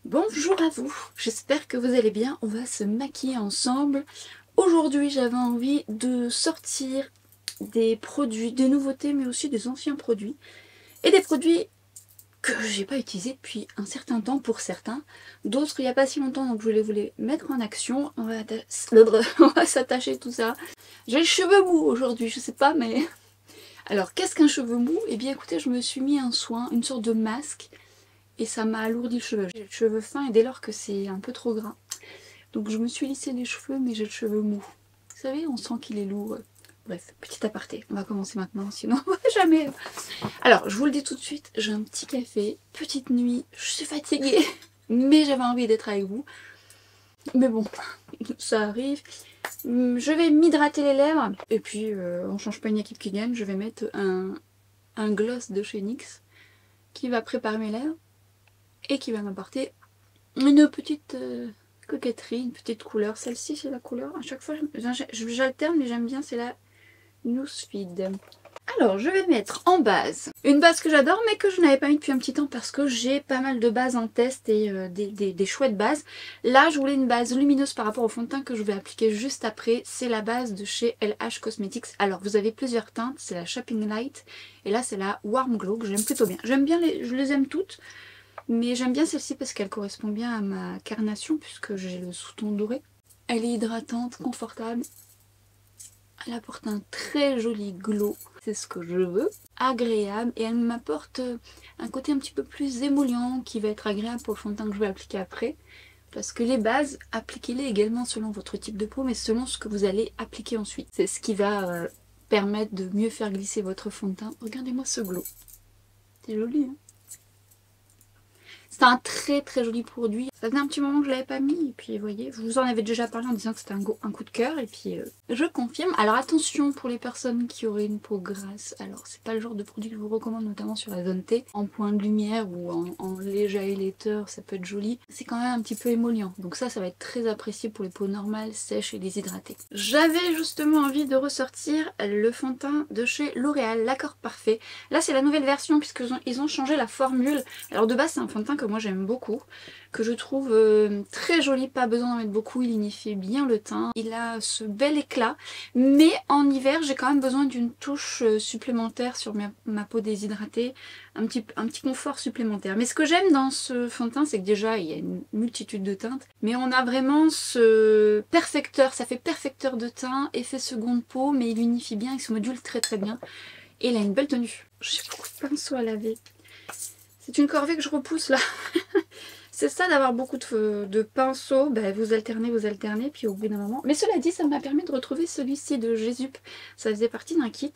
Bonjour à vous, j'espère que vous allez bien, on va se maquiller ensemble. Aujourd'hui j'avais envie de sortir des produits, des nouveautés mais aussi des anciens produits. Et des produits que j'ai pas utilisés depuis un certain temps pour certains. D'autres il n'y a pas si longtemps donc je voulais vous les mettre en action. On va s'attacher tout ça. J'ai le cheveu mou aujourd'hui, je sais pas mais... Alors qu'est-ce qu'un cheveu mou? Eh bien écoutez, je me suis mis un soin, une sorte de masque. Et ça m'a alourdi le cheveu. J'ai le cheveu fin et dès lors que c'est un peu trop gras. Donc je me suis lissé les cheveux mais j'ai le cheveu mou. Vous savez, on sent qu'il est lourd. Bref, petit aparté. On va commencer maintenant, sinon on va jamais... Alors, je vous le dis tout de suite, j'ai un petit café, petite nuit, je suis fatiguée. Mais j'avais envie d'être avec vous. Mais bon, ça arrive. Je vais m'hydrater les lèvres. Et puis, on change pas une équipe qui gagne. Je vais mettre un gloss de chez NYX qui va préparer mes lèvres. Et qui va m'apporter une petite coquetterie, une petite couleur. Celle-ci, c'est la couleur. À chaque fois, j'alterne, mais j'aime bien, c'est la Newsfeed. Alors, je vais mettre en base une base que j'adore, mais que je n'avais pas mis depuis un petit temps parce que j'ai pas mal de bases en test et des chouettes bases. Là, je voulais une base lumineuse par rapport au fond de teint que je vais appliquer juste après. C'est la base de chez LH Cosmetics. Alors, vous avez plusieurs teintes. C'est la Shopping Light et là, c'est la Warm Glow que j'aime plutôt bien. J'aime bien, je les aime toutes. Mais j'aime bien celle-ci parce qu'elle correspond bien à ma carnation puisque j'ai le sous-ton doré. Elle est hydratante, confortable. Elle apporte un très joli glow, c'est ce que je veux. Agréable et elle m'apporte un côté un petit peu plus émollient qui va être agréable pour le fond de teint que je vais appliquer après. Parce que les bases, appliquez-les également selon votre type de peau mais selon ce que vous allez appliquer ensuite. C'est ce qui va permettre de mieux faire glisser votre fond de teint. Regardez-moi ce glow. C'est joli hein. C'est un très joli produit. Ça faisait un petit moment que je l'avais pas mis et puis vous voyez, je vous en avais déjà parlé en disant que c'était un coup de cœur et puis je confirme. Alors attention pour les personnes qui auraient une peau grasse, alors c'est pas le genre de produit que je vous recommande notamment sur la zone T. En point de lumière ou en léger highlighter ça peut être joli. C'est quand même un petit peu émollient donc ça va être très apprécié pour les peaux normales, sèches et déshydratées. J'avais justement envie de ressortir le fond de teint de chez L'Oréal, l'Accord Parfait. Là c'est la nouvelle version puisqu'ils ont changé la formule. Alors de base c'est un fond de teint que moi j'aime beaucoup, que je trouve très joli, pas besoin d'en mettre beaucoup, il unifie bien le teint, il a ce bel éclat, mais en hiver j'ai quand même besoin d'une touche supplémentaire sur ma peau déshydratée, un petit confort supplémentaire. Mais ce que j'aime dans ce fond de teint, c'est que déjà il y a une multitude de teintes, mais on a vraiment ce perfecteur, ça fait perfecteur de teint, effet seconde peau, mais il unifie bien, il se module très bien, et il a une belle tenue. J'ai beaucoup de pinceaux à laver. C'est une corvée que je repousse là. C'est ça d'avoir beaucoup de pinceaux, ben, vous alternez, puis au bout d'un moment... Mais cela dit, ça m'a permis de retrouver celui-ci de Jésup. Ça faisait partie d'un kit.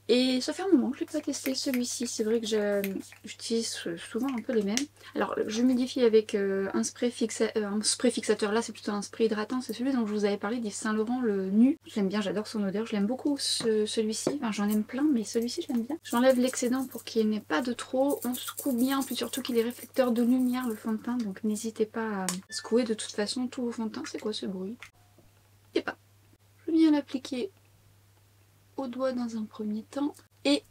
Et ça fait un moment que je n'ai pas testé celui-ci. C'est vrai que j'utilise souvent un peu les mêmes. Alors, j'humidifie avec un spray fixateur. Là, c'est plutôt un spray hydratant. C'est celui dont je vous avais parlé d'Yves Saint Laurent, le Nu. J'aime bien, j'adore son odeur. Je l'aime beaucoup, celui-ci. Enfin, j'en aime plein, mais celui-ci, je l'aime bien. J'enlève l'excédent pour qu'il n'y ait pas de trop. On secoue bien, puis surtout qu'il est réflecteur de lumière, le fond de teint. Donc, n'hésitez pas à secouer de toute façon tout vos fonds de teint. C'est quoi ce bruit? Je sais pas. Je viens l'appliquer au doigt dans un premier temps et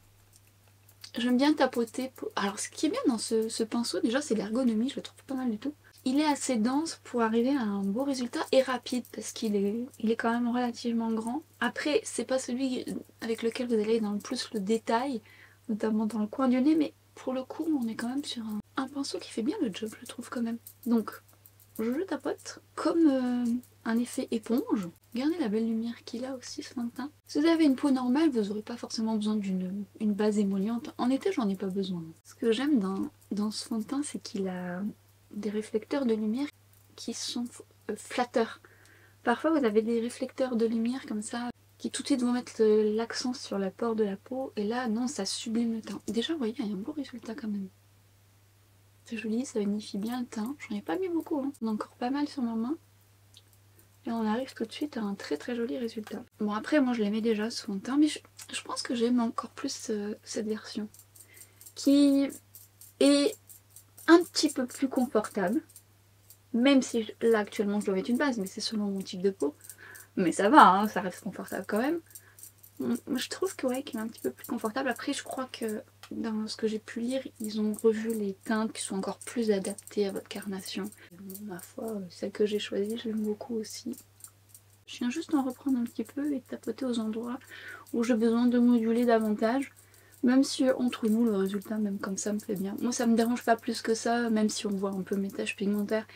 j'aime bien tapoter alors ce qui est bien dans ce pinceau déjà c'est l'ergonomie, je le trouve pas mal du tout. Il est assez dense pour arriver à un beau résultat et rapide parce qu'il est quand même relativement grand. Après c'est pas celui avec lequel vous allez dans le plus le détail, notamment dans le coin du nez, mais pour le coup on est quand même sur un pinceau qui fait bien le job, je trouve quand même. Donc je tapote comme un effet éponge. Regardez la belle lumière qu'il a aussi ce fond de teint. Si vous avez une peau normale, vous n'aurez pas forcément besoin d'une base émolliente. En été, j'en ai pas besoin. Ce que j'aime dans ce fond de teint, c'est qu'il a des réflecteurs de lumière qui sont flatteurs. Parfois, vous avez des réflecteurs de lumière comme ça, qui tout de suite vont mettre l'accent sur la pore de la peau. Et là, non, ça sublime le teint. Déjà, vous voyez, il y a un beau résultat quand même. C'est joli, ça unifie bien le teint. J'en ai pas mis beaucoup, hein. On a encore pas mal sur ma main. Et on arrive tout de suite à un très joli résultat. Bon après moi je l'aimais déjà ce fond de teint, mais je pense que j'aime encore plus cette version. Qui est un petit peu plus confortable. Même si là actuellement je dois mettre une base, mais c'est selon mon type de peau. Mais ça va, hein, ça reste confortable quand même. Je trouve que ouais, qu'il est un petit peu plus confortable. Après je crois que dans ce que j'ai pu lire, ils ont revu les teintes qui sont encore plus adaptées à votre carnation. Bon, ma foi, celle que j'ai choisie, j'aime beaucoup aussi. Je viens juste en reprendre un petit peu et tapoter aux endroits où j'ai besoin de moduler davantage. Même si entre nous, le résultat, même comme ça, me plaît bien. Moi, ça me dérange pas plus que ça, même si on voit un peu mes taches pigmentaires.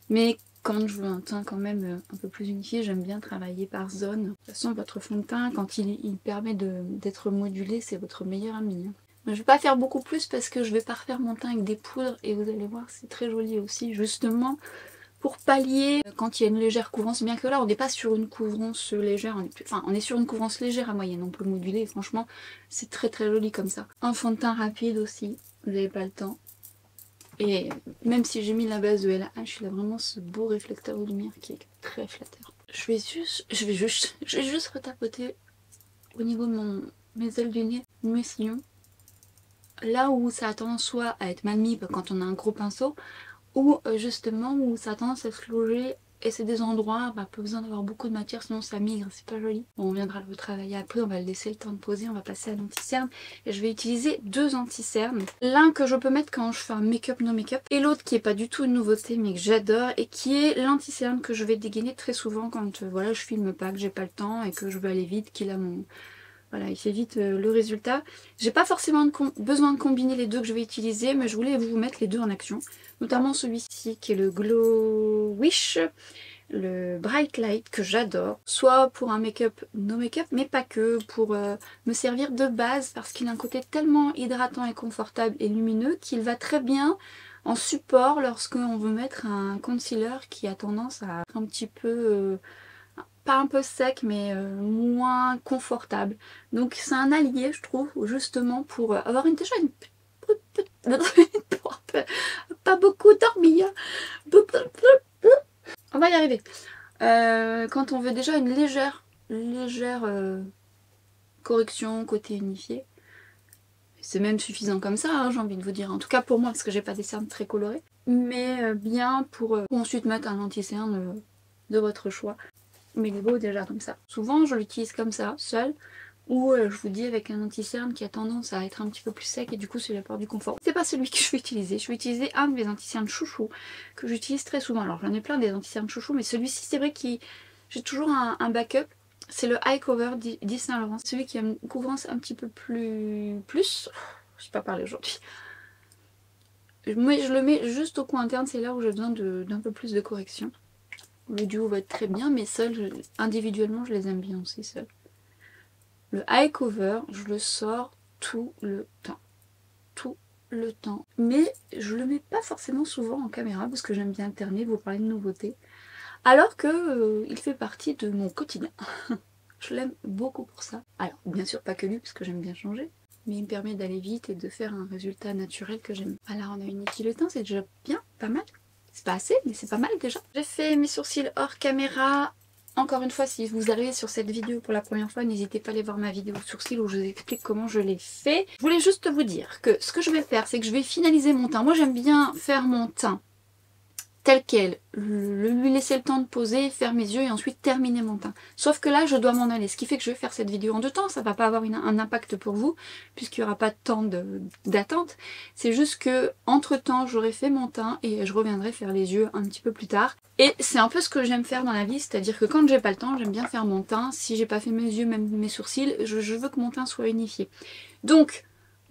Mais quand je veux un teint quand même un peu plus unifié, j'aime bien travailler par zone. De toute façon, votre fond de teint, quand il permet d'être modulé, c'est votre meilleur ami. Je vais pas faire beaucoup plus parce que je vais pas refaire mon teint avec des poudres et vous allez voir, c'est très joli aussi, justement. Pour pallier quand il y a une légère couvrance, bien que là on n'est pas sur une couvrance légère, on est sur une couvrance légère à moyenne, on peut moduler, franchement c'est très très joli comme ça. Un fond de teint rapide aussi, vous n'avez pas le temps. Et même si j'ai mis la base de LH, il a vraiment ce beau réflecteur de lumière qui est très flatteur. Je vais juste retapoter au niveau de mes ailes du nez, mes sillons. Là où ça a tendance soit à être mal mis quand on a un gros pinceau, ou justement où ça a tendance à se loger et c'est des endroits pas besoin d'avoir beaucoup de matière sinon ça migre, c'est pas joli. Bon, on viendra le travailler après, on va le laisser le temps de poser, on va passer à l'anti-cerne et je vais utiliser deux anti-cernes. L'un que je peux mettre quand je fais un make-up no make-up et l'autre qui est pas du tout une nouveauté mais que j'adore et qui est l'anti-cerne que je vais dégainer très souvent quand voilà, je filme pas, que j'ai pas le temps et que je veux aller vite, qu'il a mon... Voilà, il fait vite le résultat. J'ai pas forcément besoin de combiner les deux que je vais utiliser, mais je voulais vous mettre les deux en action. Notamment celui-ci qui est le Glow Wish, le Bright Light que j'adore. Soit pour un make-up, no make-up, mais pas que, pour me servir de base parce qu'il a un côté tellement hydratant et confortable et lumineux qu'il va très bien en support lorsqu'on veut mettre un concealer qui a tendance à être un petit peu... pas un peu sec mais moins confortable. Donc c'est un allié je trouve justement pour avoir déjà une pas beaucoup dormi. On va y arriver. Quand on veut déjà une légère correction côté unifié. C'est même suffisant comme ça, hein, j'ai envie de vous dire. En tout cas pour moi parce que j'ai pas des cernes très colorées. Mais bien pour ensuite mettre un anti-cerne de votre choix. Mais il est beau déjà comme ça. Souvent je l'utilise comme ça, seul, ou je vous dis avec un anti-cerne qui a tendance à être un petit peu plus sec et du coup c'est l'apport du confort. C'est pas celui que je vais utiliser, je vais utiliser un de mes anti-cernes chouchou que j'utilise très souvent. Alors j'en ai plein des anti-cernes chouchou mais celui-ci c'est vrai que j'ai toujours un backup. C'est le Eye Cover d'Yves Saint Laurent, celui qui a une couvrance un petit peu plus... Je sais pas parler aujourd'hui. Mais je le mets juste au coin interne, c'est là où j'ai besoin d'un peu plus de correction. Le duo va être très bien, mais seul, individuellement, je les aime bien aussi seul. Le Eye Cover, je le sors tout le temps. Tout le temps. Mais je le mets pas forcément souvent en caméra parce que j'aime bien alterner, vous parler de nouveautés. Alors que il fait partie de mon quotidien. Je l'aime beaucoup pour ça. Alors, bien sûr, pas que lui, parce que j'aime bien changer. Mais il me permet d'aller vite et de faire un résultat naturel que j'aime. Alors, on a unifié le teint, c'est déjà bien, pas mal. C'est pas assez, mais c'est pas mal déjà. J'ai fait mes sourcils hors caméra. Encore une fois, si vous arrivez sur cette vidéo pour la première fois, n'hésitez pas à aller voir ma vidéo sourcils où je vous explique comment je l'ai fait. Je voulais juste vous dire que ce que je vais faire, c'est que je vais finaliser mon teint. Moi, j'aime bien faire mon teint tel quel, lui laisser le temps de poser, faire mes yeux et ensuite terminer mon teint. Sauf que là, je dois m'en aller, ce qui fait que je vais faire cette vidéo en deux temps, ça va pas avoir un impact pour vous, puisqu'il n'y aura pas de temps d'attente. C'est juste que, entre temps, j'aurai fait mon teint et je reviendrai faire les yeux un petit peu plus tard. Et c'est un peu ce que j'aime faire dans la vie, c'est-à-dire que quand j'ai pas le temps, j'aime bien faire mon teint. Si j'ai pas fait mes yeux, même mes sourcils, je veux que mon teint soit unifié. Donc,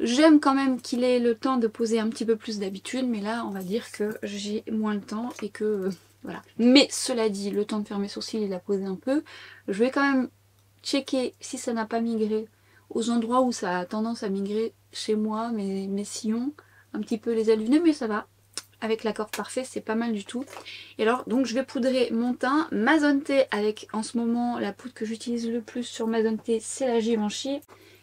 j'aime quand même qu'il ait le temps de poser un petit peu plus d'habitude, mais là on va dire que j'ai moins le temps et que voilà. Mais cela dit, le temps de faire mes sourcils, il a posé un peu. Je vais quand même checker si ça n'a pas migré aux endroits où ça a tendance à migrer chez moi, mes sillons, un petit peu les allumer, mais ça va. Avec l'accord parfait, c'est pas mal du tout. Et alors, donc je vais poudrer mon teint, ma zone T avec en ce moment la poudre que j'utilise le plus sur ma zone T, c'est la Givenchy.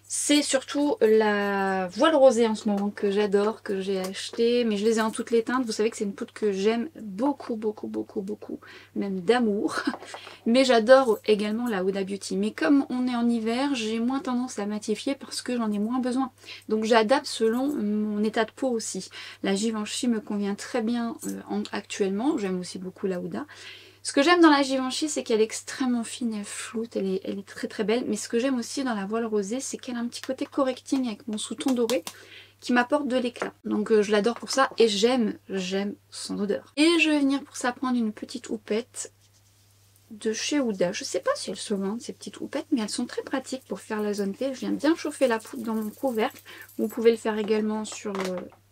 C'est surtout la voile rosée en ce moment que j'adore, que j'ai acheté, mais je les ai en toutes les teintes. Vous savez que c'est une poudre que j'aime beaucoup, même d'amour. Mais j'adore également la Huda Beauty. Mais comme on est en hiver, j'ai moins tendance à matifier parce que j'en ai moins besoin. Donc j'adapte selon mon état de peau aussi. La Givenchy me convient très bien actuellement. J'aime aussi beaucoup la Huda. Ce que j'aime dans la Givenchy, c'est qu'elle est extrêmement fine, elle floute, elle est très très belle. Mais ce que j'aime aussi dans la voile rosée, c'est qu'elle a un petit côté correcting avec mon sous-ton doré qui m'apporte de l'éclat. Donc je l'adore pour ça et j'aime son odeur. Et je vais venir pour ça prendre une petite houppette de chez Huda. Je sais pas si elles se vendent ces petites houpettes, mais elles sont très pratiques pour faire la zone T. Je viens bien chauffer la poudre dans mon couvercle. Vous pouvez le faire également sur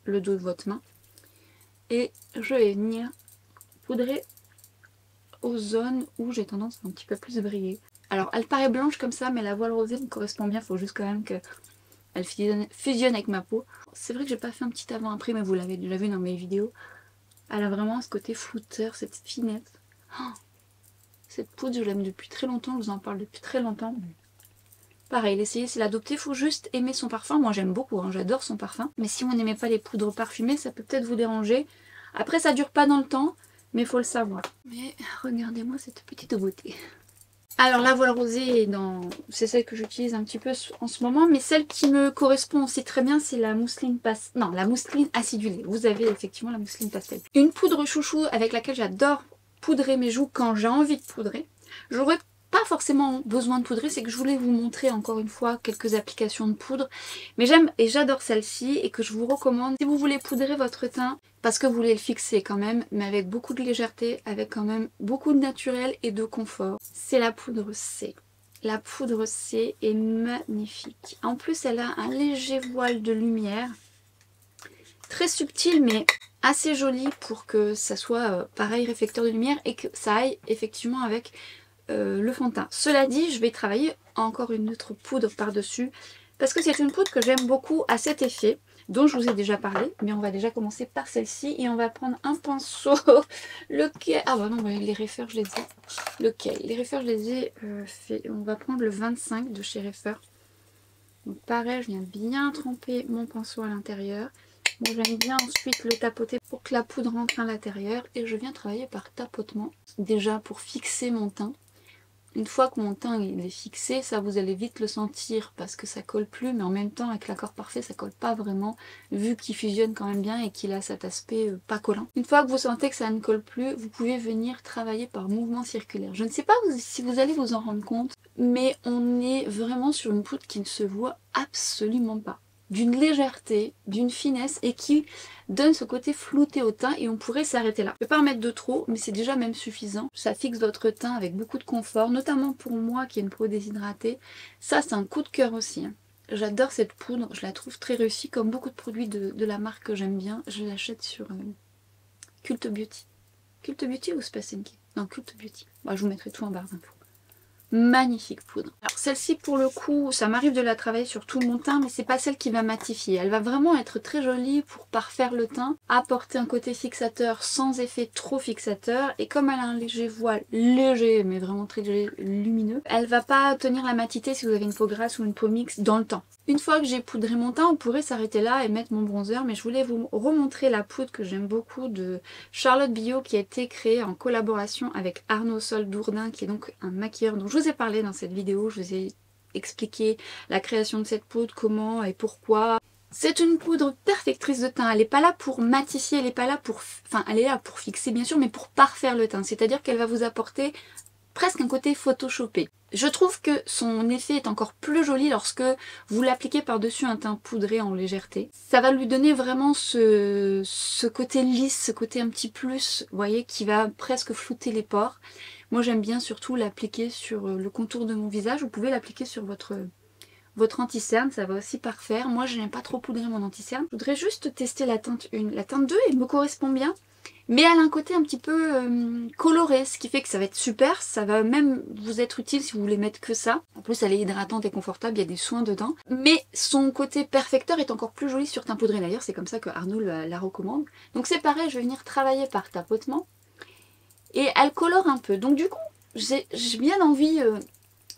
le dos de votre main. Et je vais venir poudrer aux zones où j'ai tendance à un petit peu plus briller. Alors elle paraît blanche comme ça, mais la voile rosée me correspond bien. Il faut juste quand même qu'elle fusionne avec ma peau. C'est vrai que j'ai pas fait un petit avant-après, mais vous l'avez déjà vu dans mes vidéos. Elle a vraiment ce côté flouteur, cette finesse. Oh, cette poudre, je l'aime depuis très longtemps, je vous en parle depuis très longtemps. Pareil, l'essayer c'est l'adopter, il faut juste aimer son parfum. Moi j'aime beaucoup, hein, j'adore son parfum. Mais si vous n'aimez pas les poudres parfumées, ça peut peut-être vous déranger. Après ça dure pas dans le temps, mais il faut le savoir. Mais regardez-moi cette petite beauté. Alors la voile rosée, c'est celle que j'utilise un petit peu en ce moment, mais celle qui me correspond aussi très bien, c'est la mousseline la mousseline acidulée. Vous avez effectivement la mousseline pastel. Une poudre chouchou avec laquelle j'adore poudrer mes joues quand j'ai envie de poudrer. J'aurais pas forcément besoin de poudrer, c'est que je voulais vous montrer encore une fois quelques applications de poudre. Mais j'aime et j'adore celle-ci et que je vous recommande si vous voulez poudrer votre teint, parce que vous voulez le fixer quand même, mais avec beaucoup de légèreté, avec quand même beaucoup de naturel et de confort. C'est la poudre C. La poudre C est magnifique. En plus, elle a un léger voile de lumière, très subtil mais assez joli pour que ça soit pareil réflecteur de lumière et que ça aille effectivement avec le fond de teint. Cela dit, je vais travailler encore une autre poudre par-dessus parce que c'est une poudre que j'aime beaucoup à cet effet, dont je vous ai déjà parlé, mais on va déjà commencer par celle-ci et on va prendre un pinceau, lequel... Ah bah non, les Reifer, je les ai... Lequel? Les Reifer, je les ai fait... On va prendre le 25 de chez Reifer. Donc pareil, je viens bien tremper mon pinceau à l'intérieur. Moi j'aime bien ensuite le tapoter pour que la poudre rentre à l'intérieur et je viens travailler par tapotement, déjà pour fixer mon teint. Une fois que mon teint il est fixé, ça vous allez vite le sentir parce que ça colle plus, mais en même temps avec l'accord parfait ça colle pas vraiment vu qu'il fusionne quand même bien et qu'il a cet aspect pas collant. Une fois que vous sentez que ça ne colle plus, vous pouvez venir travailler par mouvement circulaire. Je ne sais pas si vous allez vous en rendre compte, mais on est vraiment sur une poudre qui ne se voit absolument pas. D'une légèreté, d'une finesse et qui donne ce côté flouté au teint et on pourrait s'arrêter là. Je ne vais pas en mettre de trop mais c'est déjà même suffisant. Ça fixe votre teint avec beaucoup de confort, notamment pour moi qui ai une peau déshydratée. Ça c'est un coup de cœur aussi. J'adore cette poudre, je la trouve très réussie comme beaucoup de produits de la marque que j'aime bien. Je l'achète sur Cult Beauty. Cult Beauty ou Space NK? Non, Cult Beauty. Bon, je vous mettrai tout en barre d'infos. Magnifique poudre. Alors celle-ci pour le coup, ça m'arrive de la travailler sur tout mon teint, mais c'est pas celle qui va matifier. Elle va vraiment être très jolie pour parfaire le teint, apporter un côté fixateur sans effet trop fixateur. Et comme elle a un léger voile, léger mais vraiment très léger, lumineux, elle va pas tenir la matité si vous avez une peau grasse ou une peau mixte dans le temps. Une fois que j'ai poudré mon teint, on pourrait s'arrêter là et mettre mon bronzer, mais je voulais vous remontrer la poudre que j'aime beaucoup de Charlotte Billot qui a été créée en collaboration avec Arnaud Sol Dourdin qui est donc un maquilleur dont je vous ai parlé dans cette vidéo. Je vous ai expliqué la création de cette poudre, comment et pourquoi. C'est une poudre perfectrice de teint, elle n'est pas là pour matifier, elle n'est pas là pour... Enfin, elle est là pour fixer bien sûr, mais pour parfaire le teint, c'est-à-dire qu'elle va vous apporter presque un côté photoshopé. Je trouve que son effet est encore plus joli lorsque vous l'appliquez par-dessus un teint poudré en légèreté. Ça va lui donner vraiment ce côté lisse, ce côté un petit plus, vous voyez, qui va presque flouter les pores. Moi j'aime bien surtout l'appliquer sur le contour de mon visage. Vous pouvez l'appliquer sur votre anti-cerne, ça va aussi parfaire. Moi je n'aime pas trop poudrer mon anti-cerne. Je voudrais juste tester la teinte 1. La teinte 2 elle me correspond bien. Mais elle a un côté un petit peu coloré, ce qui fait que ça va être super, ça va même vous être utile si vous voulez mettre que ça. En plus elle est hydratante et confortable, il y a des soins dedans. Mais son côté perfecteur est encore plus joli sur teint poudré, d'ailleurs c'est comme ça que Arnaud la recommande. Donc c'est pareil, je vais venir travailler par tapotement. Et elle colore un peu, donc du coup j'ai bien envie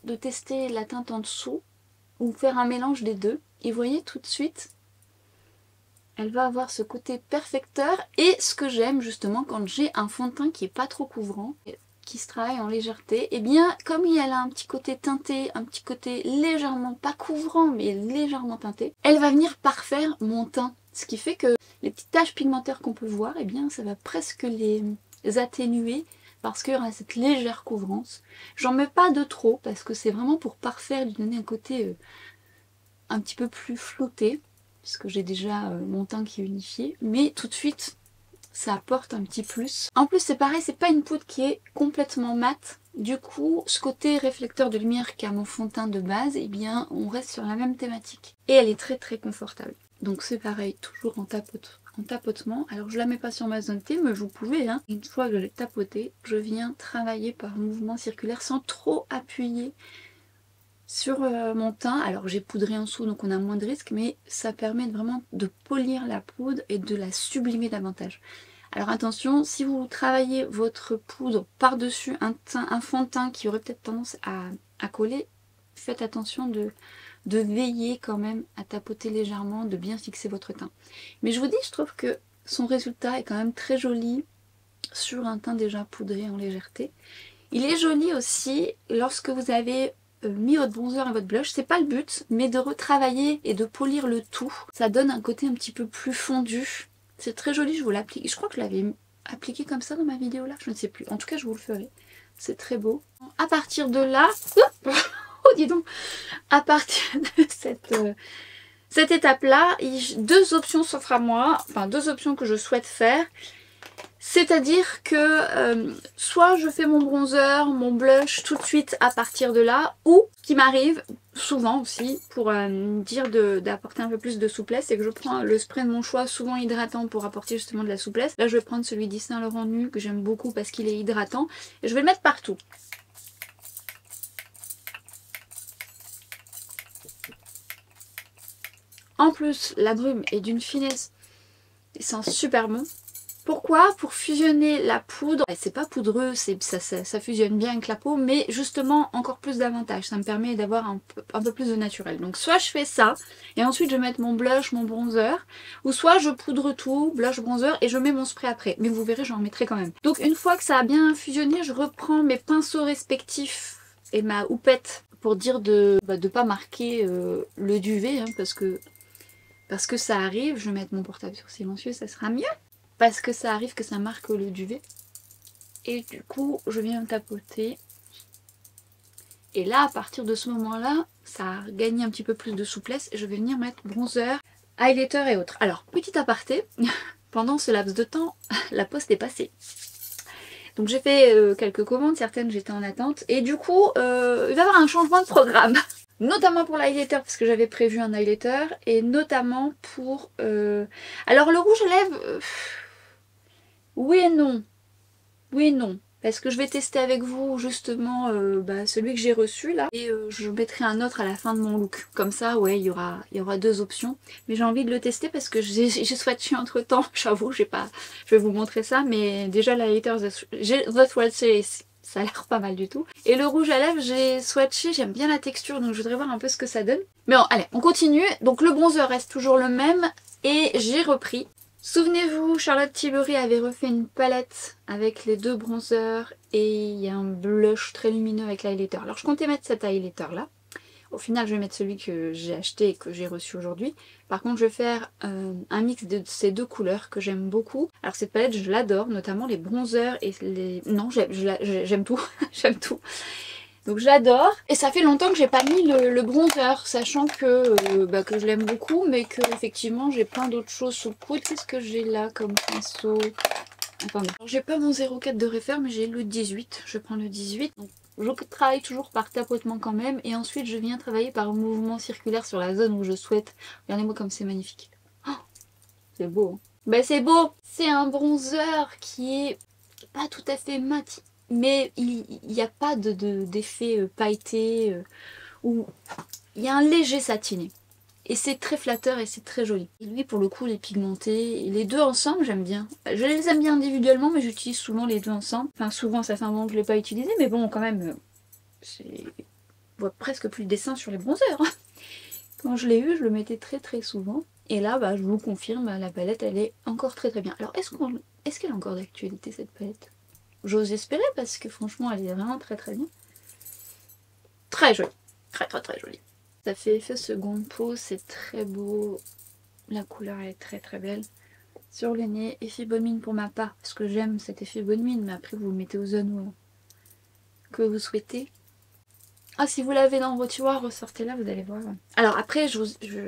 de tester la teinte en dessous, ou faire un mélange des deux. Et vous voyez tout de suite... Elle va avoir ce côté perfecteur et ce que j'aime justement quand j'ai un fond de teint qui est pas trop couvrant, qui se travaille en légèreté, et bien comme elle a un petit côté teinté, un petit côté légèrement pas couvrant mais légèrement teinté, elle va venir parfaire mon teint. Ce qui fait que les petites taches pigmentaires qu'on peut voir, et bien ça va presque les atténuer parce qu'il y aura cette légère couvrance. J'en mets pas de trop parce que c'est vraiment pour parfaire, lui donner un côté un petit peu plus flouté. puisque j'ai déjà mon teint qui est unifié. Mais tout de suite, ça apporte un petit plus. En plus, c'est pareil, c'est pas une poudre qui est complètement mate. Du coup, ce côté réflecteur de lumière qu'a mon fond de teint de base, eh bien, on reste sur la même thématique. Et elle est très très confortable. Donc c'est pareil, toujours en tapotement. Alors je la mets pas sur ma zone T, mais vous pouvez, hein. Une fois que j'ai tapoté, je viens travailler par mouvement circulaire sans trop appuyer sur mon teint. Alors j'ai poudré en dessous, donc on a moins de risques, mais ça permet vraiment de polir la poudre et de la sublimer davantage. Alors attention, si vous travaillez votre poudre par-dessus un fond de teint qui aurait peut-être tendance à coller, faites attention de veiller quand même à tapoter légèrement, de bien fixer votre teint. Mais je vous dis, je trouve que son résultat est quand même très joli sur un teint déjà poudré en légèreté. Il est joli aussi lorsque vous avez mis votre bronzer et votre blush. C'est pas le but, mais de retravailler et de polir le tout. Ça donne un côté un petit peu plus fondu. C'est très joli, je vous l'applique. Je crois que je l'avais appliqué comme ça dans ma vidéo là, je ne sais plus. En tout cas, je vous le ferai. C'est très beau. À partir de là... Oh, dis donc! À partir de cette étape-là, deux options s'offrent à moi. Enfin, deux options que je souhaite faire. C'est-à-dire que soit je fais mon bronzer, mon blush tout de suite à partir de là, ou ce qui m'arrive souvent aussi pour dire d'apporter un peu plus de souplesse, c'est que je prends le spray de mon choix, souvent hydratant pour apporter justement de la souplesse. Là je vais prendre celui d'Yves Saint Laurent Nu que j'aime beaucoup parce qu'il est hydratant et je vais le mettre partout. En plus la brume est d'une finesse et sent super bon. Pourquoi? Pour fusionner la poudre. C'est pas poudreux, ça fusionne bien avec la peau, mais justement encore plus d'avantages. Ça me permet d'avoir un peu plus de naturel. Donc soit je fais ça, et ensuite je vais mettre mon blush, mon bronzer, ou soit je poudre tout, blush, bronzer, et je mets mon spray après. Mais vous verrez, j'en mettrai quand même. Donc une fois que ça a bien fusionné, je reprends mes pinceaux respectifs et ma houppette pour dire de pas marquer le duvet, hein, parce que ça arrive. Je vais mettre mon portable sur silencieux, ça sera mieux. Parce que ça arrive que ça marque le duvet. Et du coup, je viens tapoter. Et là, à partir de ce moment-là, ça a gagné un petit peu plus de souplesse. Et je vais venir mettre bronzer, highlighter et autres. Alors, petit aparté, pendant ce laps de temps, la poste est passée. Donc j'ai fait quelques commandes, certaines j'étais en attente. Et du coup, il va y avoir un changement de programme. Notamment pour l'highlighter, parce que j'avais prévu un highlighter. Et notamment pour... Alors le rouge à lèvres... Oui et non. Oui et non. Parce que je vais tester avec vous justement celui que j'ai reçu là. Et je mettrai un autre à la fin de mon look. Comme ça, ouais, il y aura deux options. Mais j'ai envie de le tester parce que j'ai swatché entre temps. J'avoue, je vais vous montrer ça. Mais déjà l'highlighter The Thread Series, ça a l'air pas mal du tout. Et le rouge à lèvres, j'ai swatché, j'aime bien la texture. Donc je voudrais voir un peu ce que ça donne. Mais bon, allez, on continue. Donc le bronzer reste toujours le même. Et j'ai repris. Souvenez-vous, Charlotte Tilbury avait refait une palette avec les deux bronzers et il y a un blush très lumineux avec l'highlighter. Alors je comptais mettre cet highlighter là. Au final je vais mettre celui que j'ai acheté et que j'ai reçu aujourd'hui. Par contre je vais faire un mix de ces deux couleurs que j'aime beaucoup. Alors cette palette je l'adore, notamment les bronzers et les... Non, j'aime tout, j'aime tout. Donc j'adore. Et ça fait longtemps que j'ai pas mis le bronzer, sachant que je l'aime beaucoup, mais que effectivement j'ai plein d'autres choses sous le coude. Qu'est-ce que j'ai là comme pinceau? Attendez. J'ai pas mon 0,4 de réfère, mais j'ai le 18. Je prends le 18. Donc, je travaille toujours par tapotement quand même. Et ensuite je viens travailler par mouvement circulaire sur la zone où je souhaite. Regardez-moi comme c'est magnifique. Oh, c'est beau. Hein. Ben c'est beau. C'est un bronzer qui est pas tout à fait mat. Mais il n'y a pas d'effet pailleté ou il y a un léger satiné. Et c'est très flatteur et c'est très joli. Et lui pour le coup il est pigmenté. Les deux ensemble j'aime bien. Je les aime bien individuellement mais j'utilise souvent les deux ensemble. Enfin souvent, ça fait un moment que je ne l'ai pas utilisé mais bon quand même je vois presque plus de dessin sur les bronzers. Quand je l'ai eu je le mettais très très souvent. Et là je vous confirme, la palette elle est encore très très bien. Alors est-ce qu'elle a encore d'actualité cette palette? J'ose espérer parce que franchement elle est vraiment très très bien. Très jolie. Très très très jolie. Ça fait effet seconde peau, c'est très beau. La couleur est très très belle. Sur le nez, effet bonne mine pour ma part. Parce que j'aime cet effet bonne mine. Mais après vous le mettez aux zones que vous souhaitez. Ah, si vous l'avez dans vos tiroirs, ressortez-la, vous allez voir. Alors après,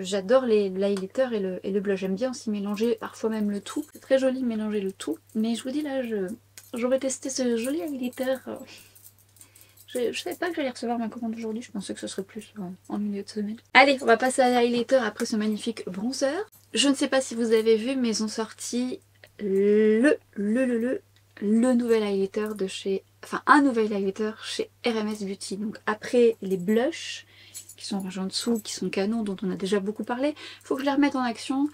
j'adore l'highlighter et le blush. J'aime bien aussi mélanger, parfois même le tout. C'est très joli de mélanger le tout. Mais je vous dis là, j'aurais testé ce joli highlighter. Je savais pas que j'allais recevoir ma commande aujourd'hui. Je pensais que ce serait plus en milieu de semaine. Allez, on va passer à l'highlighter après ce magnifique bronzer. Je ne sais pas si vous avez vu, mais ils ont sorti le nouvel highlighter de chez... Enfin, un nouvel highlighter chez RMS Beauty. Donc après les blushs, qui sont rangés en dessous, qui sont canons, dont on a déjà beaucoup parlé, il faut que je les remette en action.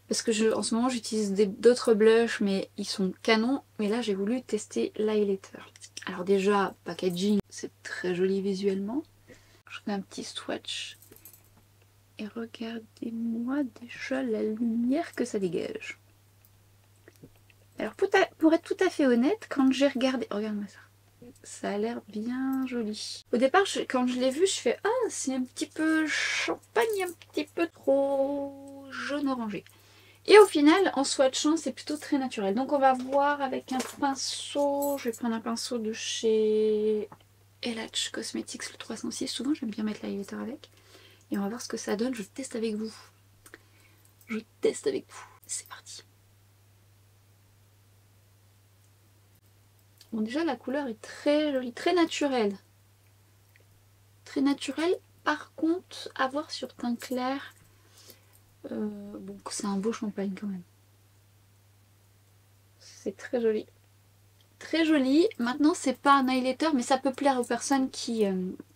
Parce que en ce moment, j'utilise d'autres blushs, mais ils sont canons. Mais là, j'ai voulu tester l'highlighter. Alors déjà, packaging, c'est très joli visuellement. Je fais un petit swatch. Et regardez-moi déjà la lumière que ça dégage. Alors pour être tout à fait honnête, quand j'ai regardé... Regarde-moi ça. Ça a l'air bien joli. Au départ, quand je l'ai vu, je fais « Ah, c'est un petit peu champagne, un petit peu trop jaune orangé ». Et au final, en swatchant, c'est plutôt très naturel. Donc on va voir avec un pinceau. Je vais prendre un pinceau de chez LH Cosmetics, le 306. Souvent, j'aime bien mettre l'highlighter avec. Et on va voir ce que ça donne. Je teste avec vous. Je teste avec vous. C'est parti. Bon, déjà, la couleur est très jolie, très naturelle. Très naturelle. Par contre, à voir sur teint clair. Bon, c'est un beau champagne quand même. C'est très joli. Très joli. Maintenant, c'est pas un highlighter, mais ça peut plaire aux personnes qui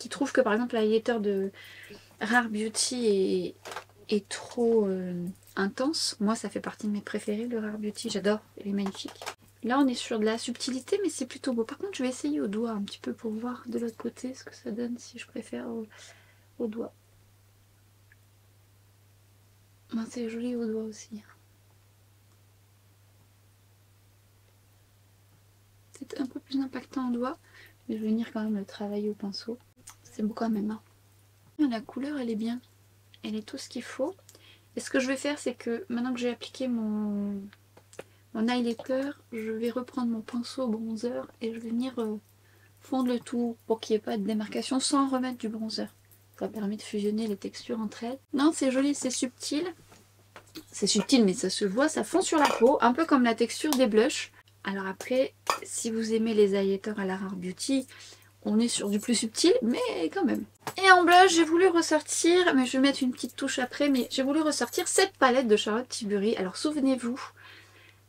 trouvent que par exemple l'highlighter de Rare Beauty est trop intense. Moi, ça fait partie de mes préférés, le Rare Beauty. J'adore, il est magnifique. Là, on est sur de la subtilité, mais c'est plutôt beau. Par contre, je vais essayer au doigt un petit peu pour voir de l'autre côté ce que ça donne si je préfère au doigt. Ben, c'est joli au doigt aussi. C'est un peu plus impactant au doigt, mais je vais venir quand même le travailler au pinceau. C'est beau quand même. Hein. La couleur, elle est bien. Elle est tout ce qu'il faut. Et ce que je vais faire, c'est que maintenant que j'ai appliqué mon highlighter, je vais reprendre mon pinceau bronzer et je vais venir fondre le tout pour qu'il n'y ait pas de démarcation sans remettre du bronzer. Ça permet de fusionner les textures entre elles. Non, c'est joli, c'est subtil. C'est subtil, mais ça se voit, ça fond sur la peau, un peu comme la texture des blushs. Alors après, si vous aimez les highlighters à la Rare Beauty, on est sur du plus subtil, mais quand même. Et en blush, j'ai voulu ressortir, mais je vais mettre une petite touche après, mais j'ai voulu ressortir cette palette de Charlotte Tilbury. Alors souvenez-vous,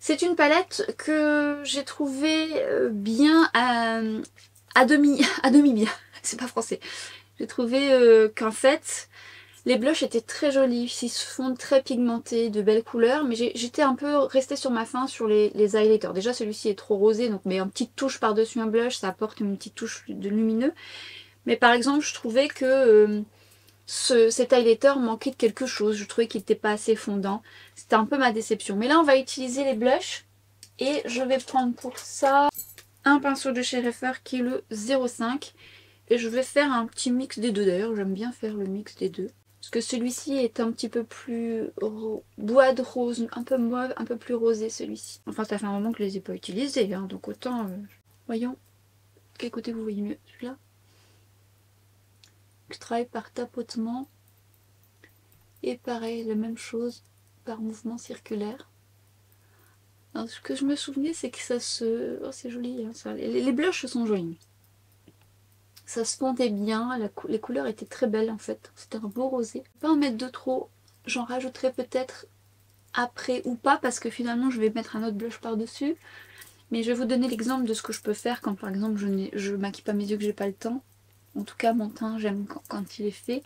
c'est une palette que j'ai trouvée bien à demi bien. C'est pas français. J'ai trouvé qu'en fait, les blushs étaient très jolis, ils se font très pigmentés, de belles couleurs, mais j'étais un peu restée sur ma faim sur les highlighters. Déjà celui-ci est trop rosé, donc mais une petite touche par-dessus un blush, ça apporte une petite touche de lumineux. Mais par exemple, je trouvais que cet highlighter manquait de quelque chose, je trouvais qu'il n'était pas assez fondant. C'était un peu ma déception. Mais là, on va utiliser les blushs, et je vais prendre pour ça un pinceau de chez Reifer qui est le 05. Et je vais faire un petit mix des deux. D'ailleurs, j'aime bien faire le mix des deux. Parce que celui-ci est un petit peu plus bois de rose, un peu mauve, un peu plus rosé celui-ci. Enfin, ça fait un moment que je les ai pas utilisés, hein, donc autant... Voyons, quel côté vous voyez mieux? Celui-là. Je travaille par tapotement. Et pareil, la même chose, par mouvement circulaire. Alors, ce que je me souvenais, c'est que ça se... Oh, c'est joli, hein, ça. Les blushs sont jolis. Ça se fondait bien, les couleurs étaient très belles en fait. C'était un beau rosé. Pas en mettre de trop, j'en rajouterai peut-être après ou pas parce que finalement je vais mettre un autre blush par-dessus. Mais je vais vous donner l'exemple de ce que je peux faire quand par exemple je maquille pas mes yeux, que j'ai pas le temps. En tout cas mon teint j'aime quand il est fait.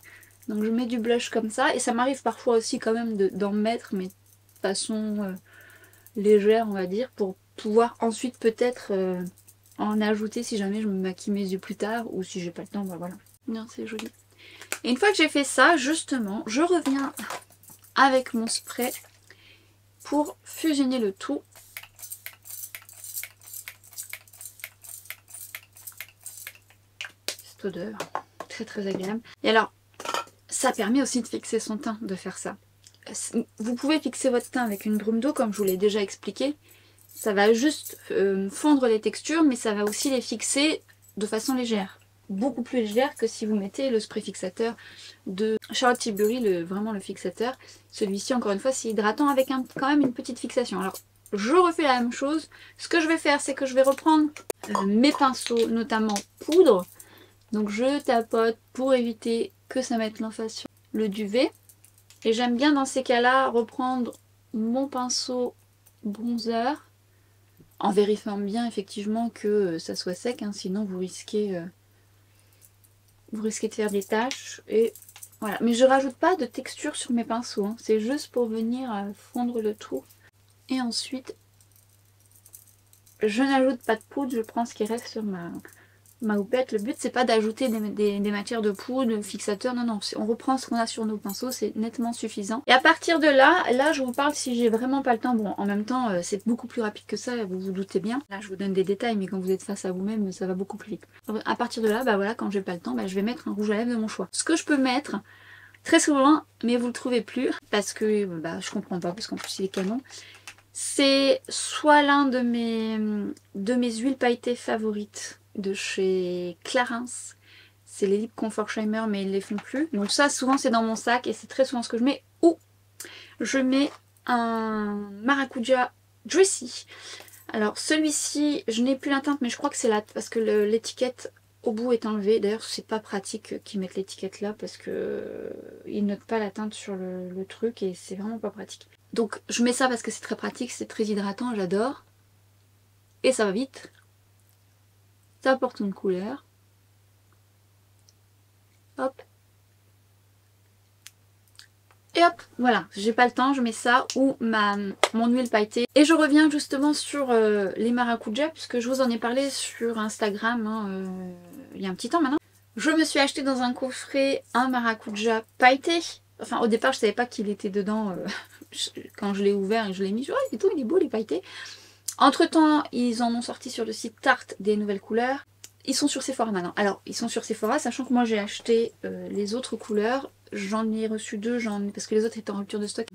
Donc je mets du blush comme ça et ça m'arrive parfois aussi quand même d'en mettre mais de façon légère on va dire pour pouvoir ensuite peut-être... en ajouter si jamais je me maquille mes yeux plus tard ou si j'ai pas le temps, bah voilà. Non, c'est joli. Et une fois que j'ai fait ça, justement, je reviens avec mon spray pour fusionner le tout. Cette odeur, très très agréable. Et alors, ça permet aussi de fixer son teint, de faire ça. Vous pouvez fixer votre teint avec une brume d'eau, comme je vous l'ai déjà expliqué. Ça va juste fondre les textures, mais ça va aussi les fixer de façon légère. beaucoup plus légère que si vous mettez le spray fixateur de Charlotte Tilbury, vraiment le fixateur. Celui-ci, encore une fois, c'est hydratant avec quand même une petite fixation. Alors, je refais la même chose. Ce que je vais faire, c'est que je vais reprendre mes pinceaux, notamment poudre. Donc, je tapote pour éviter que ça mette l'emphase sur le duvet. Et j'aime bien, dans ces cas-là, reprendre mon pinceau bronzer en vérifiant bien, effectivement, que ça soit sec. Hein, sinon, vous risquez de faire des taches. Et voilà. Mais je rajoute pas de texture sur mes pinceaux. Hein. C'est juste pour venir fondre le tout. Et ensuite, je n'ajoute pas de poudre. Je prends ce qui reste sur ma houppette. Le but, c'est pas d'ajouter des matières de poudre, fixateur. Non, non. On reprend ce qu'on a sur nos pinceaux. C'est nettement suffisant. Et à partir de là, je vous parle si j'ai vraiment pas le temps. Bon, en même temps, c'est beaucoup plus rapide que ça. Vous vous doutez bien. Là, je vous donne des détails, mais quand vous êtes face à vous-même, ça va beaucoup plus vite. À partir de là, bah voilà, quand j'ai pas le temps, bah, je vais mettre un rouge à lèvres de mon choix. Ce que je peux mettre très souvent, mais vous le trouvez plus, parce que bah, je comprends pas, parce qu'en plus il est canon. C'est soit l'un de mes huiles pailletées favorites de chez Clarins. C'est les Lip Comfort Shimmer, mais ils les font plus. Donc ça, souvent c'est dans mon sac et c'est très souvent ce que je mets. Ou je mets un Maracuja Dressy. Alors celui-ci, je n'ai plus la teinte, mais je crois que c'est là, parce que l'étiquette au bout est enlevée. D'ailleurs, c'est pas pratique qu'ils mettent l'étiquette là, parce que ils notent pas la teinte sur le truc et c'est vraiment pas pratique. Donc je mets ça parce que c'est très pratique, c'est très hydratant, j'adore. Et ça va vite. Ça apporte une couleur. Hop. Et hop, voilà, j'ai pas le temps, je mets ça ou mon huile pailletée. Et je reviens justement sur les maracuja, puisque je vous en ai parlé sur Instagram hein, il y a un petit temps maintenant. Je me suis acheté dans un coffret un maracuja pailleté. Enfin, au départ, je savais pas qu'il était dedans quand je l'ai ouvert et je l'ai mis. Je dis, oh, il est beau, il est pailleté. Entre temps, ils en ont sorti sur le site Tarte des nouvelles couleurs. Ils sont sur Sephora maintenant. Alors, ils sont sur Sephora, sachant que moi j'ai acheté les autres couleurs. J'en ai reçu deux, parce que les autres étaient en rupture de stock.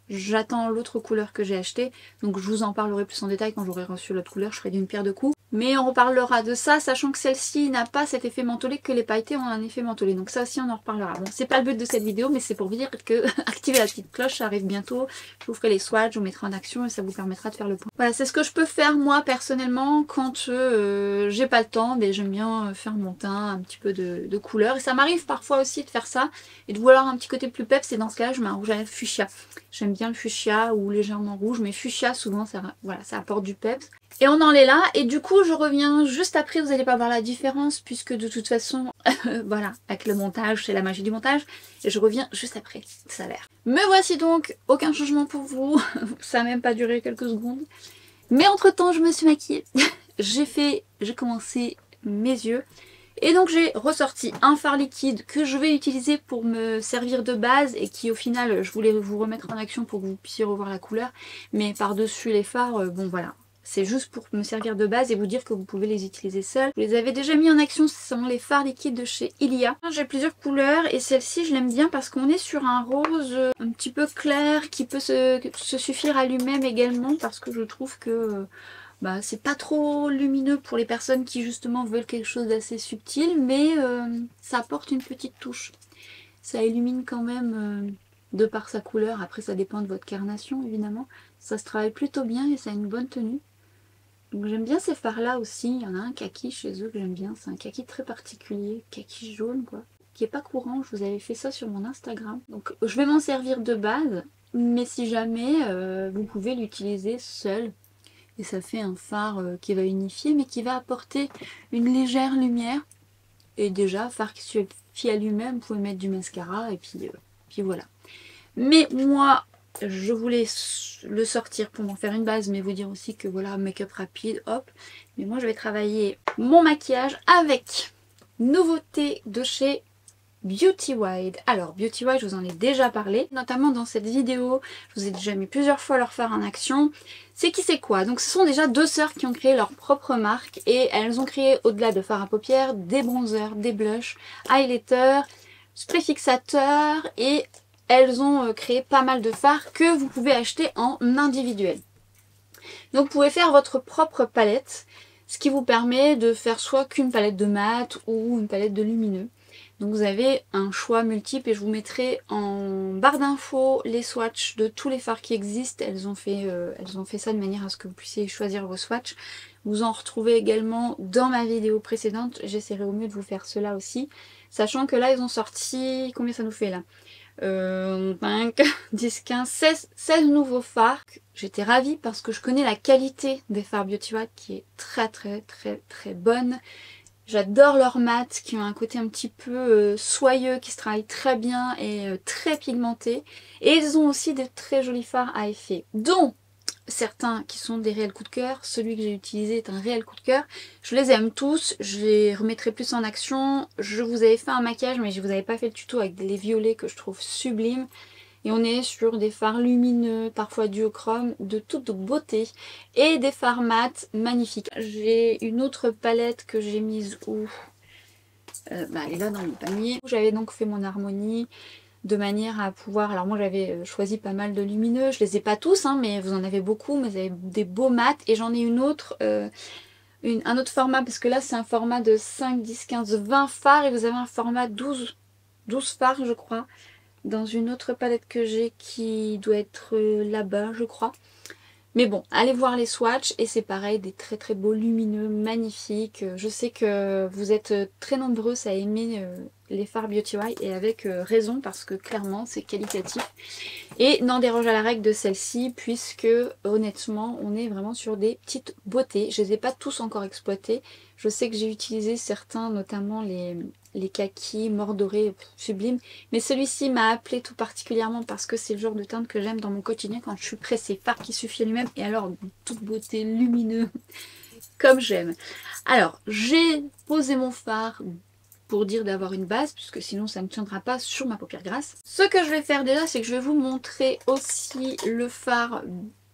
J'attends l'autre couleur que j'ai achetée. Donc je vous en parlerai plus en détail quand j'aurai reçu l'autre couleur. Je ferai d'une pierre deux coups. Mais on reparlera de ça, sachant que celle-ci n'a pas cet effet mentholé, que les pailletés ont un effet mentholé. Donc ça aussi on en reparlera. Bon, c'est pas le but de cette vidéo, mais c'est pour vous dire que activez la petite cloche, ça arrive bientôt. Je vous ferai les swatchs, je vous mettrai en action et ça vous permettra de faire le point. Voilà, c'est ce que je peux faire moi personnellement quand j'ai pas le temps. Mais j'aime bien faire mon teint, un petit peu de couleur. Et ça m'arrive parfois aussi de faire ça et de vouloir un petit côté plus peps. Et dans ce cas-là, je mets un rouge à lèvres fuchsia. J'aime bien le fuchsia ou légèrement rouge, mais fuchsia souvent ça apporte du peps. Et on en est là, et du coup je reviens juste après, vous n'allez pas voir la différence puisque de toute façon, voilà, avec le montage, c'est la magie du montage, et je reviens juste après, ça a l'air. Me voici donc, aucun changement pour vous, ça n'a même pas duré quelques secondes. Mais entre temps je me suis maquillée, j'ai commencé mes yeux, et donc j'ai ressorti un fard liquide que je vais utiliser pour me servir de base et qui au final, je voulais vous remettre en action pour que vous puissiez revoir la couleur, mais par-dessus les fards, bon voilà. C'est juste pour me servir de base et vous dire que vous pouvez les utiliser seuls. Vous les avez déjà mis en action, ce sont les fards liquides de chez Ilia. J'ai plusieurs couleurs et celle-ci je l'aime bien parce qu'on est sur un rose un petit peu clair qui peut se suffire à lui-même également, parce que je trouve que c'est pas trop lumineux pour les personnes qui justement veulent quelque chose d'assez subtil, mais ça apporte une petite touche. Ça illumine quand même de par sa couleur. Après ça dépend de votre carnation évidemment. Ça se travaille plutôt bien et ça a une bonne tenue. Donc j'aime bien ces fards là aussi. Il y en a un kaki chez eux que j'aime bien. C'est un kaki très particulier, kaki jaune quoi, qui est pas courant. Je vous avais fait ça sur mon Instagram. Donc je vais m'en servir de base, mais si jamais vous pouvez l'utiliser seul. Et ça fait un fard qui va unifier mais qui va apporter une légère lumière. Et déjà, fard qui suffit à lui-même, vous pouvez mettre du mascara et puis voilà. Mais moi, je voulais le sortir pour m'en faire une base, mais vous dire aussi que voilà, make-up rapide, hop. Mais moi, je vais travailler mon maquillage avec nouveauté de chez Beauty Wild. Alors Beauty Wild, je vous en ai déjà parlé, notamment dans cette vidéo. Je vous ai déjà mis plusieurs fois leur fard en action. C'est qui c'est quoi? Donc ce sont déjà deux sœurs qui ont créé leur propre marque et elles ont créé au-delà de fard à paupières, des bronzers, des blushs, highlighters, spray fixateur, et elles ont créé pas mal de fards que vous pouvez acheter en individuel. Donc vous pouvez faire votre propre palette. Ce qui vous permet de faire soit qu'une palette de mat ou une palette de lumineux. Donc vous avez un choix multiple et je vous mettrai en barre d'infos les swatchs de tous les fards qui existent. Elles ont fait ça de manière à ce que vous puissiez choisir vos swatchs. Vous en retrouvez également dans ma vidéo précédente. J'essaierai au mieux de vous faire cela aussi. Sachant que là ils ont sorti, combien ça nous fait là 5, 10, 15, 16 nouveaux fards. J'étais ravie parce que je connais la qualité des fards Beauty White qui est très bonne. J'adore leurs mat qui ont un côté un petit peu soyeux, qui se travaillent très bien et très pigmentés. Et ils ont aussi des très jolis fards à effet, dont certains qui sont des réels coups de cœur. Celui que j'ai utilisé est un réel coup de cœur. Je les aime tous, je les remettrai plus en action. Je vous avais fait un maquillage mais je vous avais pas fait le tuto avec les violets que je trouve sublimes. Et on est sur des fards lumineux, parfois duochrome, de toute beauté. Et des fards mat magnifiques. J'ai une autre palette que j'ai mise où elle est là dans mon panier. J'avais donc fait mon harmonie de manière à pouvoir... Alors moi j'avais choisi pas mal de lumineux. Je les ai pas tous, hein, mais vous en avez beaucoup. Mais vous avez des beaux mats. Et j'en ai une autre... un autre format, parce que là c'est un format de 5, 10, 15, 20 fards. Et vous avez un format 12 fards je crois. Dans une autre palette que j'ai qui doit être là-bas je crois. Mais bon, allez voir les swatchs et c'est pareil, des très beaux lumineux, magnifiques. Je sais que vous êtes très nombreux à aimer les fards Beauty White et avec raison parce que clairement c'est qualitatif. Et n'en déroge à la règle de celle-ci puisque honnêtement on est vraiment sur des petites beautés. Je ne les ai pas tous encore exploités. Je sais que j'ai utilisé certains, notamment les kakis, mordorés, sublimes. Mais celui-ci m'a appelé tout particulièrement parce que c'est le genre de teinte que j'aime dans mon quotidien quand je suis pressée. Fard qui suffit à lui-même et alors toute beauté, lumineux, comme j'aime. Alors j'ai posé mon fard pour dire d'avoir une base puisque sinon ça ne tiendra pas sur ma paupière grasse. Ce que je vais faire déjà c'est que je vais vous montrer aussi le fard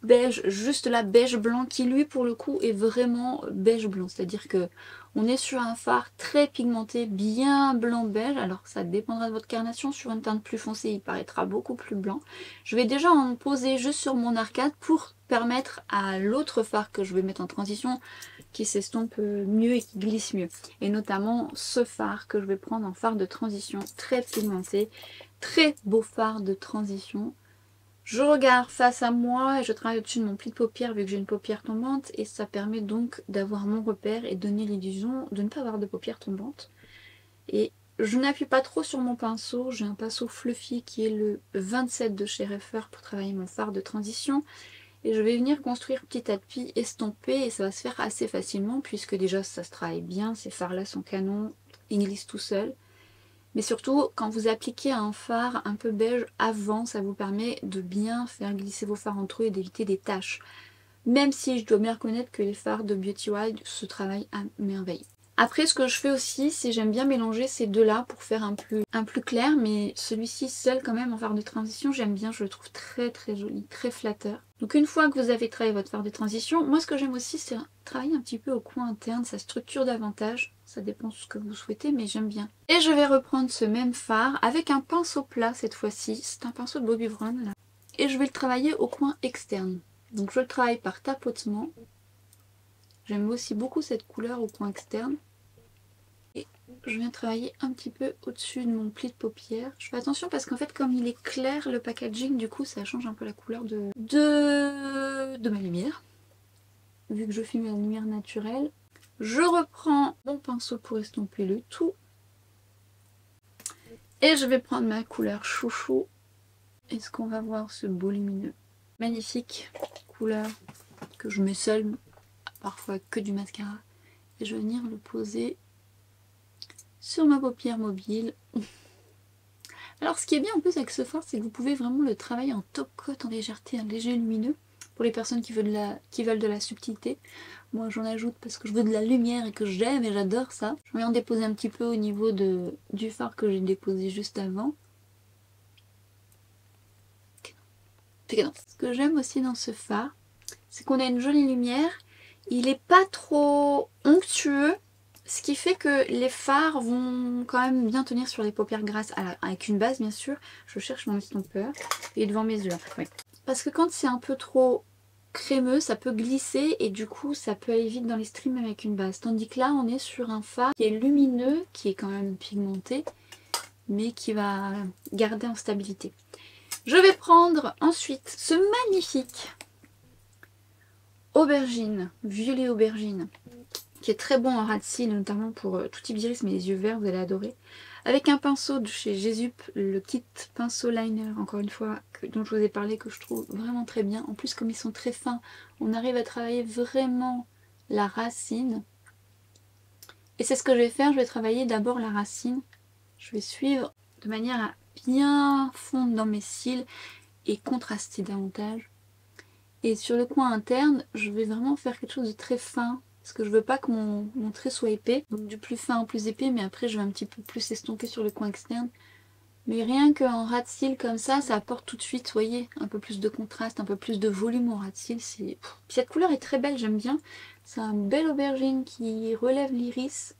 beige, juste là beige blanc qui lui pour le coup est vraiment beige blanc, c'est à dire que on est sur un fard très pigmenté, bien blanc beige. Alors ça dépendra de votre carnation, sur une teinte plus foncée il paraîtra beaucoup plus blanc. Je vais déjà en poser juste sur mon arcade pour permettre à l'autre fard que je vais mettre en transition qui s'estompe mieux et qui glisse mieux. Et notamment ce fard que je vais prendre en fard de transition très pigmenté, très beau fard de transition. Je regarde face à moi et je travaille au-dessus de mon pli de paupière vu que j'ai une paupière tombante et ça permet donc d'avoir mon repère et donner l'illusion de ne pas avoir de paupière tombante. Et je n'appuie pas trop sur mon pinceau, j'ai un pinceau fluffy qui est le 27 de chez Reifer pour travailler mon fard de transition. Et je vais venir construire petit à petit, estomper et ça va se faire assez facilement puisque déjà ça se travaille bien, ces fards là sont canons, ils glissent tout seuls. Mais surtout, quand vous appliquez un fard un peu beige avant, ça vous permet de bien faire glisser vos fards entre eux et d'éviter des taches. Même si je dois bien reconnaître que les fards de Beauty White se travaillent à merveille. Après, ce que je fais aussi, c'est j'aime bien mélanger ces deux-là pour faire un plus clair. Mais celui-ci seul quand même en fard de transition, j'aime bien, je le trouve très joli, très flatteur. Donc une fois que vous avez travaillé votre fard de transition, moi ce que j'aime aussi c'est travailler un petit peu au coin interne, ça structure davantage. Ça dépend de ce que vous souhaitez, mais j'aime bien. Et je vais reprendre ce même fard avec un pinceau plat cette fois-ci. C'est un pinceau de Bobbi Brown là. Et je vais le travailler au coin externe. Donc je le travaille par tapotement. J'aime aussi beaucoup cette couleur au coin externe. Et je viens travailler un petit peu au-dessus de mon pli de paupière. Je fais attention parce qu'en fait comme il est clair le packaging, du coup ça change un peu la couleur de ma lumière. Vu que je filme la lumière naturelle. Je reprends mon pinceau pour estomper le tout. Et je vais prendre ma couleur chouchou. Est-ce qu'on va voir ce beau lumineux? Magnifique couleur que je mets seule, parfois que du mascara. Et je vais venir le poser sur ma paupière mobile. Alors ce qui est bien en plus avec ce fard, c'est que vous pouvez vraiment le travailler en top coat, en légèreté, un léger lumineux. Pour les personnes qui veulent de la subtilité. Moi j'en ajoute parce que je veux de la lumière et que j'aime et j'adore ça. Je vais en déposer un petit peu au niveau du fard que j'ai déposé juste avant. Ce que j'aime aussi dans ce fard, c'est qu'on a une jolie lumière. Il n'est pas trop onctueux. Ce qui fait que les fards vont quand même bien tenir sur les paupières grasses. Alors, avec une base bien sûr. Je cherche mon estompeur. Il est devant mes yeux. Oui. Parce que quand c'est un peu trop crémeux, ça peut glisser et du coup ça peut aller vite dans les streams avec une base. Tandis que là on est sur un fard qui est lumineux, qui est quand même pigmenté, mais qui va garder en stabilité. Je vais prendre ensuite ce magnifique aubergine, violet aubergine, qui est très bon en ras de cils, notamment pour tout type d'iris, mais les yeux verts, vous allez adorer. Avec un pinceau de chez Jesup, le kit pinceau liner, encore une fois, dont je vous ai parlé, que je trouve vraiment très bien. En plus, comme ils sont très fins, on arrive à travailler vraiment la racine. Et c'est ce que je vais faire, je vais travailler d'abord la racine. Je vais suivre de manière à bien fondre dans mes cils et contraster davantage. Et sur le coin interne, je vais vraiment faire quelque chose de très fin. Parce que je veux pas que mon trait soit épais. Donc du plus fin au plus épais, mais après je vais un petit peu plus estomper sur le coin externe. Mais rien qu'en ras de cils comme ça apporte tout de suite, vous voyez, un peu plus de contraste, un peu plus de volume au ras de cils. Puis cette couleur est très belle, j'aime bien. C'est un bel aubergine qui relève l'iris.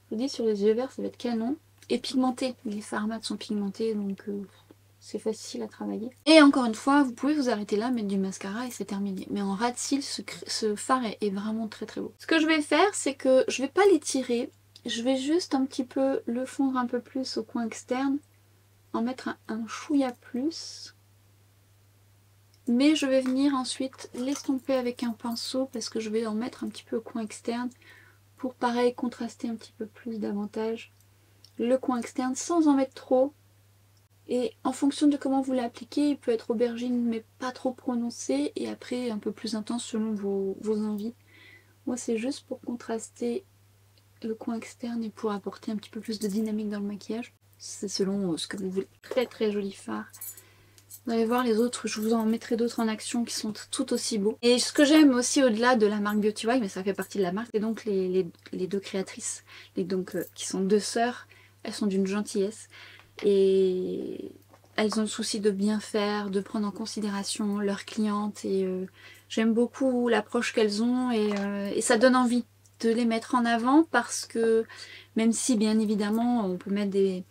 Je vous dis, sur les yeux verts, ça va être canon. Et pigmenté, les fards mat sont pigmentés, donc c'est facile à travailler. Et encore une fois, vous pouvez vous arrêter là, mettre du mascara et c'est terminé. Mais en ras de cils, ce fard est vraiment très très beau. Ce que je vais faire, c'est que je vais pas l'étirer. Je vais juste un petit peu le fondre un peu plus au coin externe. En mettre un chouïa plus. Mais je vais venir ensuite l'estomper avec un pinceau parce que je vais en mettre un petit peu au coin externe. Pour pareil, contraster un petit peu plus davantage le coin externe sans en mettre trop. Et en fonction de comment vous l'appliquez, il peut être aubergine mais pas trop prononcé et après un peu plus intense selon vos envies. Moi c'est juste pour contraster le coin externe et pour apporter un petit peu plus de dynamique dans le maquillage. C'est selon ce que vous voulez. Très très joli fard. Vous allez voir les autres, je vous en mettrai d'autres en action qui sont tout aussi beaux. Et ce que j'aime aussi au-delà de la marque Beauty Wild, mais ça fait partie de la marque, c'est donc les deux créatrices, qui sont deux sœurs. Elles sont d'une gentillesse. Et elles ont le souci de bien faire, de prendre en considération leurs clientes et j'aime beaucoup l'approche qu'elles ont et ça donne envie de les mettre en avant parce que même si bien évidemment on peut mettre des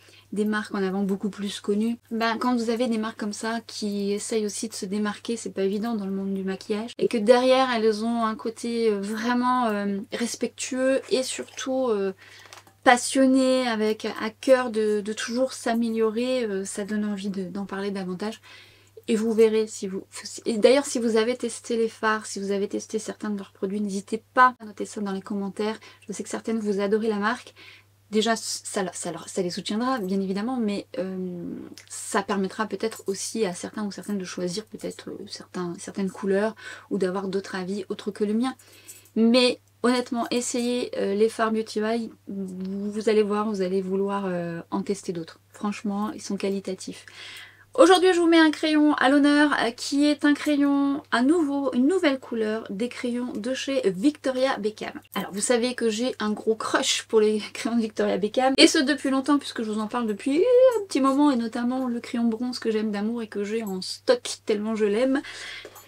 marques en avant beaucoup plus connues, ben, quand vous avez des marques comme ça qui essayent aussi de se démarquer, c'est pas évident dans le monde du maquillage, et que derrière elles ont un côté vraiment respectueux et surtout passionné, avec à cœur de toujours s'améliorer, ça donne envie d'en parler davantage. Et vous verrez, et d'ailleurs si vous avez testé les fards, si vous avez testé certains de leurs produits, n'hésitez pas à noter ça dans les commentaires. Je sais que certaines vous adorez la marque. Déjà ça les soutiendra bien évidemment, mais ça permettra peut-être aussi à certains ou certaines de choisir peut-être certaines couleurs ou d'avoir d'autres avis autres que le mien. Mais honnêtement, essayez les fards Beauty Wild, vous allez voir, vous allez vouloir en tester d'autres. Franchement, ils sont qualitatifs. Aujourd'hui, je vous mets un crayon à l'honneur qui est un crayon à nouveau, une nouvelle couleur, des crayons de chez Victoria Beckham. Alors, vous savez que j'ai un gros crush pour les crayons de Victoria Beckham, et ce depuis longtemps puisque je vous en parle depuis un petit moment, et notamment le crayon bronze que j'aime d'amour et que j'ai en stock tellement je l'aime.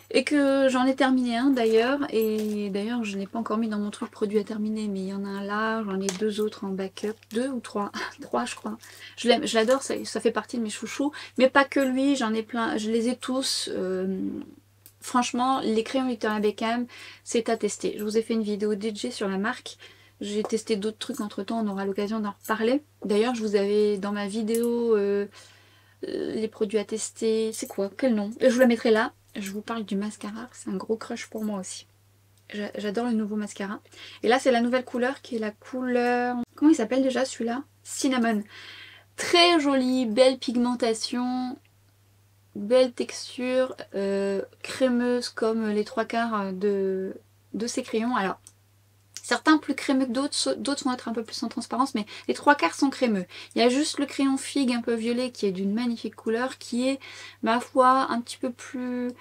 Et que j'en ai terminé un d'ailleurs, et d'ailleurs je ne l'ai pas encore mis dans mon truc produit à terminer, mais il y en a un là, j'en ai deux autres en backup, deux ou trois, trois je crois. Je l'aime, je l'adore, ça fait partie de mes chouchous, mais pas que lui, j'en ai plein, je les ai tous. Franchement, les crayons Victoria Beckham, c'est à tester. Je vous ai fait une vidéo DJ sur la marque, j'ai testé d'autres trucs entre temps, on aura l'occasion d'en reparler. D'ailleurs je vous avais dans ma vidéo les produits à tester, c'est quoi, quel nom? Je vous la mettrai là. Je vous parle du mascara, c'est un gros crush pour moi aussi. J'adore le nouveau mascara. Et là c'est la nouvelle couleur qui est la couleur... Comment il s'appelle déjà celui-là? Cinnamon. Très joli, belle pigmentation, belle texture, crémeuse comme les trois quarts de ces crayons. Alors, certains plus crémeux que d'autres vont être un peu plus en transparence, mais les trois quarts sont crémeux. Il y a juste le crayon figue un peu violet qui est d'une magnifique couleur, qui est, ma foi, un petit peu plus...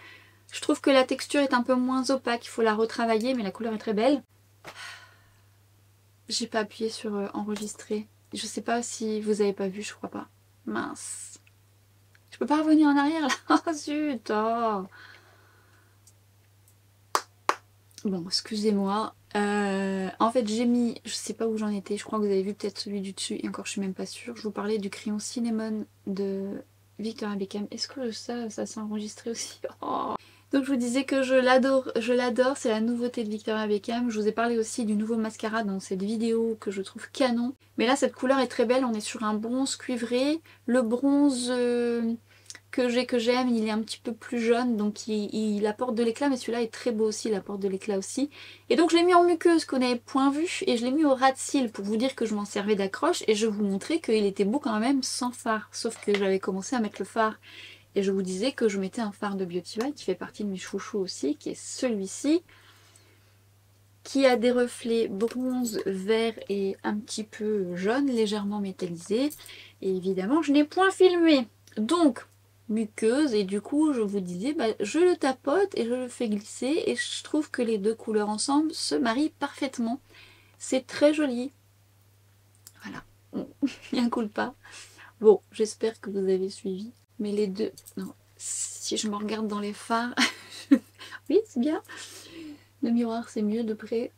Je trouve que la texture est un peu moins opaque, il faut la retravailler, mais la couleur est très belle. J'ai pas appuyé sur enregistrer. Je sais pas si vous avez pas vu, je crois pas. Mince. Je peux pas revenir en arrière là. Oh zut, oh. Bon, excusez-moi. En fait, j'ai mis, je sais pas où j'en étais, je crois que vous avez vu peut-être celui du dessus, et encore je suis même pas sûre. Je vous parlais du crayon Cinnamon de Victoria Beckham. Est-ce que ça s'est enregistré aussi? Oh. Donc je vous disais que je l'adore, c'est la nouveauté de Victoria Beckham. Je vous ai parlé aussi du nouveau mascara dans cette vidéo que je trouve canon. Mais là cette couleur est très belle, on est sur un bronze cuivré. Le bronze que j'aime, il est un petit peu plus jaune, donc il apporte de l'éclat, mais celui-là est très beau aussi, il apporte de l'éclat aussi. Et donc je l'ai mis en muqueuse qu'on n'avait point vu, et je l'ai mis au ras de cils pour vous dire que je m'en servais d'accroche, et je vous montrais qu'il était beau quand même sans fard. Sauf que j'avais commencé à mettre le fard. Et je vous disais que je mettais un fard de Beauty By qui fait partie de mes chouchous aussi, qui est celui-ci, qui a des reflets bronze, vert et un petit peu jaune, légèrement métallisé. Et évidemment, je n'ai point filmé. Donc, muqueuse, et du coup, je vous disais, bah, je le tapote et je le fais glisser. Et je trouve que les deux couleurs ensemble se marient parfaitement. C'est très joli. Voilà. Bien cool pas. Bon, j'espère que vous avez suivi. Mais les deux... Non, si je me regarde dans les fards... oui, c'est bien. Le miroir, c'est mieux de près.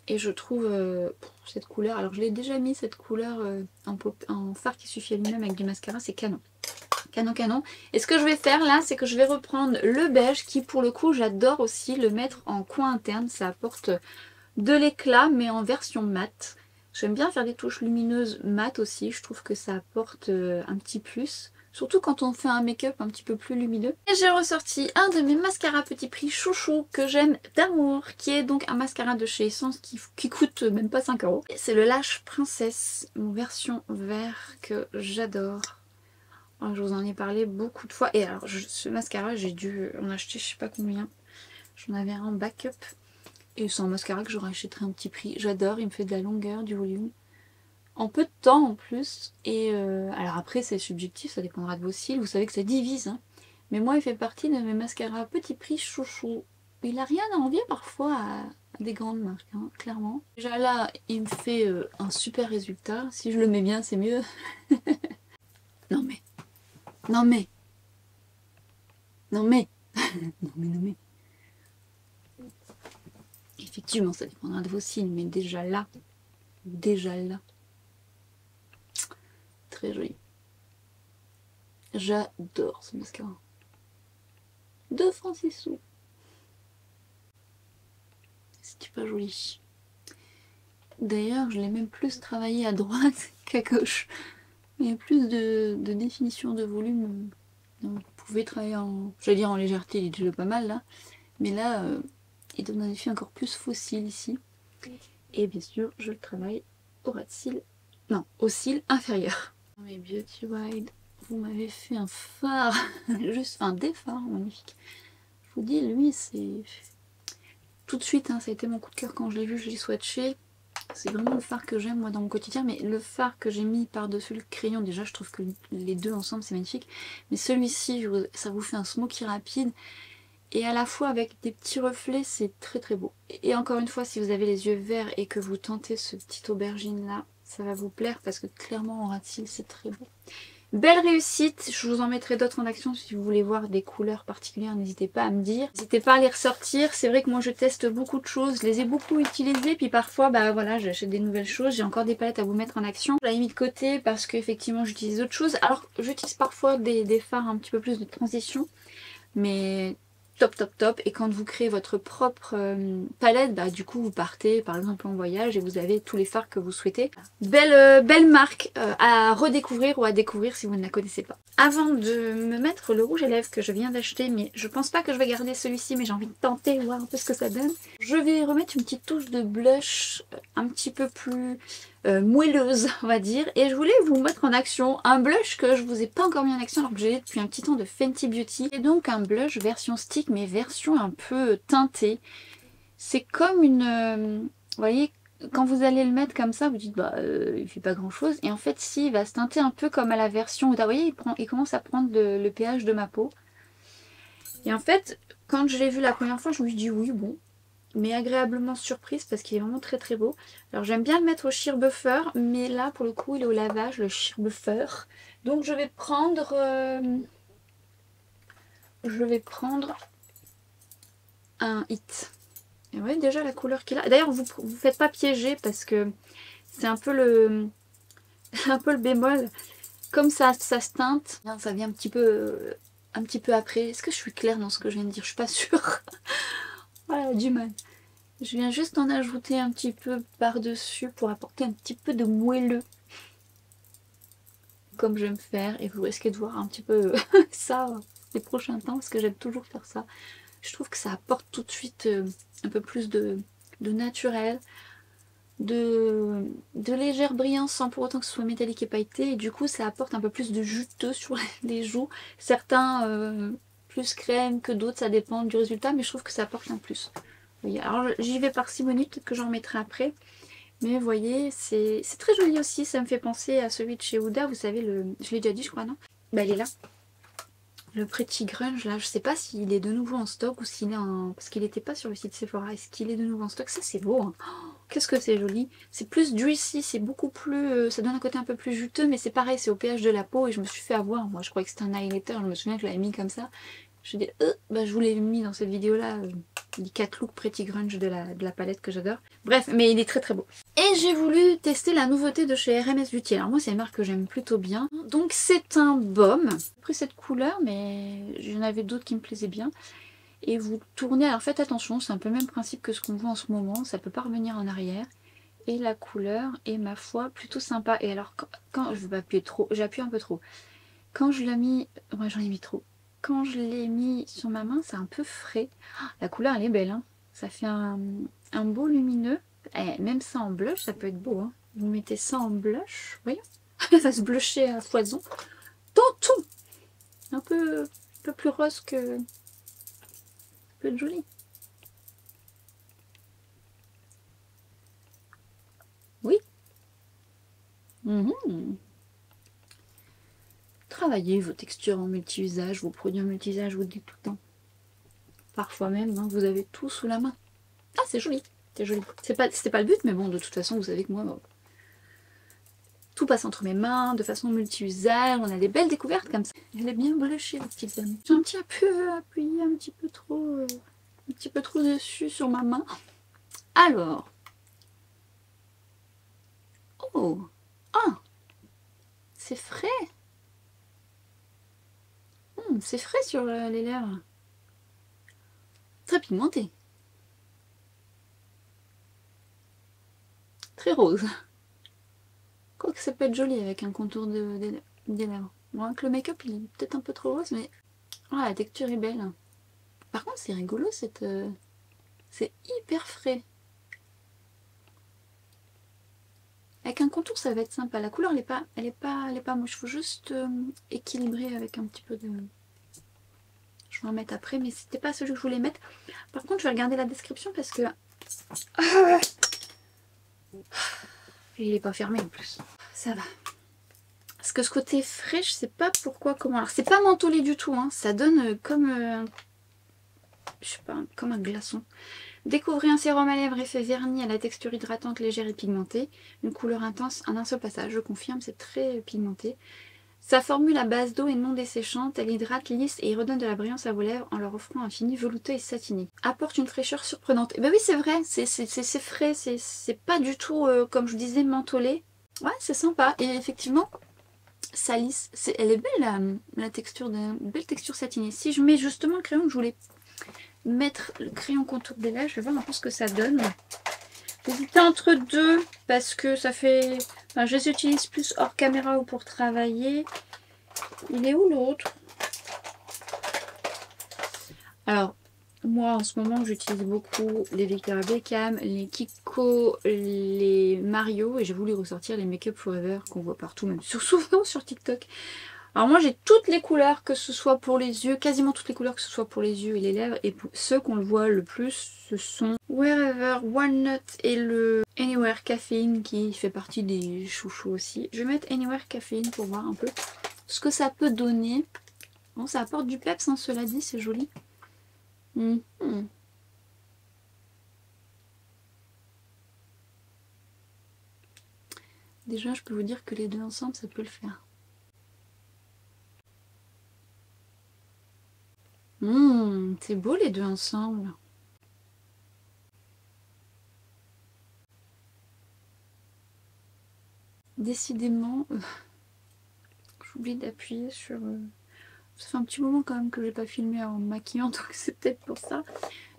Et je trouve cette couleur... Alors, je l'ai déjà mis, cette couleur en fard qui suffit à lui-même avec du mascara. C'est canon. Canon, canon. Et ce que je vais faire là, c'est que je vais reprendre le beige qui, pour le coup, j'adore aussi le mettre en coin interne. Ça apporte de l'éclat, mais en version mat. J'aime bien faire des touches lumineuses mat aussi. Je trouve que ça apporte un petit plus. Surtout quand on fait un make-up un petit peu plus lumineux. Et j'ai ressorti un de mes mascaras petit prix chouchou que j'aime d'amour, qui est donc un mascara de chez Essence qui coûte même pas 5 €. C'est le Lash Princess, mon version vert que j'adore. Alors, je vous en ai parlé beaucoup de fois. Et alors ce mascara, j'ai dû en acheter je sais pas combien. J'en avais un en backup. Et c'est un mascara que j'aurais acheté un petit prix. J'adore, il me fait de la longueur, du volume. En peu de temps en plus. Et alors après c'est subjectif, ça dépendra de vos cils. Vous savez que ça divise. Hein. Mais moi il fait partie de mes mascaras petit prix chouchou. Il a rien à envier parfois à des grandes marques, hein, clairement. Déjà là il me fait un super résultat. Si je le mets bien c'est mieux. Non mais. Non mais. Non mais. Non mais non mais. Effectivement ça dépendra de vos cils. Mais déjà là. Très joli. J'adore ce mascara. 2 francs 6 sous. C'est pas joli. D'ailleurs, je l'ai même plus travaillé à droite qu'à gauche. Il y a plus de définition de volume. Donc, vous pouvez travailler en... J'allais dire en légèreté, il est déjà pas mal là. Mais là, il donne un effet encore plus fossile ici. Et bien sûr, je le travaille au ras de cils. Non, au cils inférieur. Mais Beauty Wide, vous m'avez fait un fard, juste des fards magnifiques. Je vous dis, lui, c'est tout de suite, hein, ça a été mon coup de cœur quand je l'ai vu, je l'ai swatché. C'est vraiment le fard que j'aime moi dans mon quotidien, mais le fard que j'ai mis par-dessus le crayon, déjà je trouve que les deux ensemble c'est magnifique. Mais celui-ci, ça vous fait un smoky rapide. Et à la fois avec des petits reflets, c'est très très beau. Et encore une fois, si vous avez les yeux verts et que vous tentez ce petit aubergine là, ça va vous plaire parce que clairement en ras de cils c'est très beau. Belle réussite, je vous en mettrai d'autres en action si vous voulez voir des couleurs particulières, n'hésitez pas à me dire. N'hésitez pas à les ressortir, c'est vrai que moi je teste beaucoup de choses, je les ai beaucoup utilisées, puis parfois bah voilà j'achète des nouvelles choses, j'ai encore des palettes à vous mettre en action. Je l'ai mis de côté parce qu'effectivement j'utilise d'autres choses, alors j'utilise parfois des fards un petit peu plus de transition, mais... top. Et quand vous créez votre propre palette, bah du coup vous partez par exemple en voyage et vous avez tous les fards que vous souhaitez. Belle marque à redécouvrir ou à découvrir si vous ne la connaissez pas. Avant de me mettre le rouge à lèvres que je viens d'acheter, mais je pense pas que je vais garder celui-ci, mais j'ai envie de tenter, voir un peu ce que ça donne. Je vais remettre une petite touche de blush un petit peu plus moelleuse, on va dire. Et je voulais vous mettre en action un blush que je vous ai pas encore mis en action alors que j'ai depuis un petit temps de Fenty Beauty. Et donc un blush version stick, mais version un peu teintée. C'est comme une... vous voyez, quand vous allez le mettre comme ça, vous dites bah il fait pas grand chose. Et en fait si, il va se teinter un peu comme à la version où vous voyez, il commence à prendre le pH de ma peau. Et en fait, quand je l'ai vu la première fois, je me suis dit oui bon, mais agréablement surprise parce qu'il est vraiment très très beau. Alors j'aime bien le mettre au sheer buffer, mais là pour le coup il est au lavage, le sheer buffer. Donc je vais prendre un hit. Et vous voyez déjà la couleur qu'il a. D'ailleurs vous faites pas piéger parce que c'est un peu le bémol. Comme ça se teinte, ça vient un petit peu un petit peu après. Est-ce que je suis claire dans ce que je viens de dire? Je suis pas sûre. Voilà, du mal. Je viens juste en ajouter un petit peu par-dessus pour apporter un petit peu de moelleux. Comme j'aime faire. Et vous risquez de voir un petit peu ça les prochains temps parce que j'aime toujours faire ça. Je trouve que ça apporte tout de suite un peu plus de naturel. De légère brillance sans pour autant que ce soit métallique et pailleté, et du coup ça apporte un peu plus de juteux sur les joues. Certains plus crème que d'autres, ça dépend du résultat, mais je trouve que ça apporte un plus. Vous voyez, alors j'y vais par simonie, peut-être que j'en remettrai après, mais vous voyez, c'est très joli aussi. Ça me fait penser à celui de chez Huda, vous savez, je l'ai déjà dit je crois, non? Bah il est là. Le Pretty Grunge là, je sais pas s'il est de nouveau en stock ou s'il est en... Parce qu'il n'était pas sur le site Sephora. Est-ce qu'il est de nouveau en stock? Ça c'est beau, hein. Oh, qu'est-ce que c'est joli. C'est plus juicy, c'est beaucoup plus... ça donne un côté un peu plus juteux, mais c'est pareil, c'est au pH de la peau et je me suis fait avoir. Moi je croyais que c'était un highlighter, je me souviens que je l'avais mis comme ça. Je dis, bah, je vous l'ai mis dans cette vidéo là, les 4 looks Pretty Grunge de la palette que j'adore. Bref, mais il est très très beau. Et j'ai voulu tester la nouveauté de chez RMS Beauty. Alors moi c'est une marque que j'aime plutôt bien. Donc c'est un baume. J'ai pris cette couleur, mais j'en avais d'autres qui me plaisaient bien. Et vous tournez, alors faites attention, c'est un peu le même principe que ce qu'on voit en ce moment, ça peut pas revenir en arrière. Et la couleur est, ma foi, plutôt sympa. Et alors quand je veux pas appuyer trop, j'appuie un peu trop. Quand je l'ai mis, ouais j'en ai mis trop. Quand je l'ai mis sur ma main, c'est un peu frais. Ah, la couleur elle est belle, hein. Ça fait un beau lumineux. Eh, même ça en blush, ça peut être beau, hein. Vous mettez ça en blush, voyez, ça va se blusher à foison. Dans tout, un peu plus rose que... peut être joli. Oui. Travaillez vos textures en multi-usage, vos produits en multi-usage, je vous le dis tout le temps. Parfois même, hein, vous avez tout sous la main. Ah, c'est joli, c'est joli. C'était pas le but, mais bon, de toute façon, vous savez que moi, tout passe entre mes mains, de façon multi-usage. On a des belles découvertes comme ça. Elle est bien blushée, la petite amie. J'ai un petit peu appuyé un petit peu trop dessus sur ma main. Alors. Oh. Ah. C'est frais. C'est frais sur les lèvres. Très pigmenté. Très rose. Quoique ça peut être joli avec un contour des lèvres. Bon, que le make-up il est peut-être un peu trop rose, mais ah, la texture est belle. Par contre, c'est rigolo, c'est hyper frais. Avec un contour, ça va être sympa. La couleur, elle est pas moche. Il faut juste équilibrer avec un petit peu de... Je vais en mettre après, mais c'était pas celui que je voulais mettre. Par contre, je vais regarder la description parce que... il est pas fermé en plus. Ça va. Parce que ce côté frais, je sais pas pourquoi, comment. Alors, c'est pas mentholé du tout, hein. Ça donne comme... je sais pas, comme un glaçon. Découvrez un sérum à lèvres effet vernis à la texture hydratante, légère et pigmentée. Une couleur intense en un seul passage, je confirme, c'est très pigmenté. Sa formule à base d'eau est non desséchante, elle hydrate, lisse et redonne de la brillance à vos lèvres en leur offrant un fini velouteux et satiné. Apporte une fraîcheur surprenante. Et ben oui, c'est vrai, c'est frais, c'est pas du tout, comme je disais, mentholé. Ouais, c'est sympa. Et effectivement, ça lisse. Elle est belle la texture, une belle texture satinée. Si je mets justement le crayon que je voulais mettre, le crayon contour des lèvres, je vais voir un peu ce que ça donne. J'hésitais entre deux parce que ça fait... Enfin, je les utilise plus hors caméra ou pour travailler. Il est où l'autre? Alors, moi en ce moment j'utilise beaucoup les Victoria Beckham, les Kiko, les Mario et j'ai voulu ressortir les Make Up Forever qu'on voit partout, même souvent sur TikTok. Alors moi j'ai toutes les couleurs, que ce soit pour les yeux, quasiment toutes les couleurs, que ce soit pour les yeux et les lèvres. Et pour ceux qu'on le voit le plus, ce sont Wherever, Walnut et le Anywhere Caffeine qui fait partie des chouchous aussi. Je vais mettre Anywhere Caffeine pour voir un peu ce que ça peut donner. Bon, ça apporte du peps, hein, cela dit, c'est joli. Déjà, je peux vous dire que les deux ensemble, ça peut le faire. C'est beau les deux ensemble. Décidément, j'oublie d'appuyer sur Ça fait un petit moment quand même que j'ai pas filmé en me maquillant, donc c'est peut-être pour ça.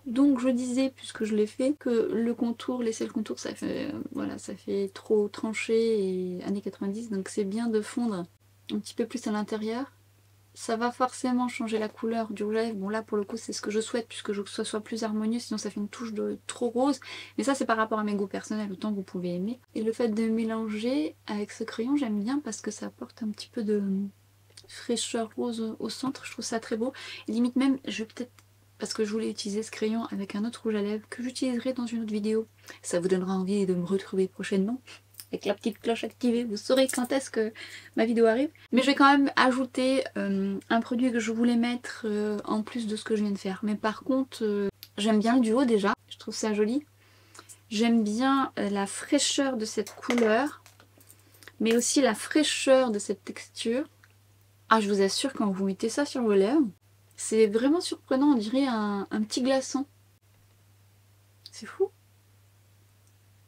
Donc je disais, puisque je l'ai fait, que le contour, laisser le contour, ça fait, voilà, ça fait trop tranché et années 90, donc c'est bien de fondre un petit peu plus à l'intérieur. Ça va forcément changer la couleur du rouge à lèvres. Bon là pour le coup c'est ce que je souhaite, puisque je veux que ce soit plus harmonieux, sinon ça fait une touche de trop rose. Mais ça c'est par rapport à mes goûts personnels, autant vous pouvez aimer. Et le fait de mélanger avec ce crayon, j'aime bien parce que ça apporte un petit peu de fraîcheur rose au centre, je trouve ça très beau. Et limite même, je vais peut-être, parce que je voulais utiliser ce crayon avec un autre rouge à lèvres que j'utiliserai dans une autre vidéo. Ça vous donnera envie de me retrouver prochainement. Avec la petite cloche activée, vous saurez quand est-ce que ma vidéo arrive. Mais je vais quand même ajouter un produit que je voulais mettre en plus de ce que je viens de faire. Mais par contre, j'aime bien le duo déjà, je trouve ça joli. J'aime bien la fraîcheur de cette couleur, mais aussi la fraîcheur de cette texture. Ah, je vous assure, quand vous mettez ça sur vos lèvres, c'est vraiment surprenant, on dirait un petit glaçon. C'est fou.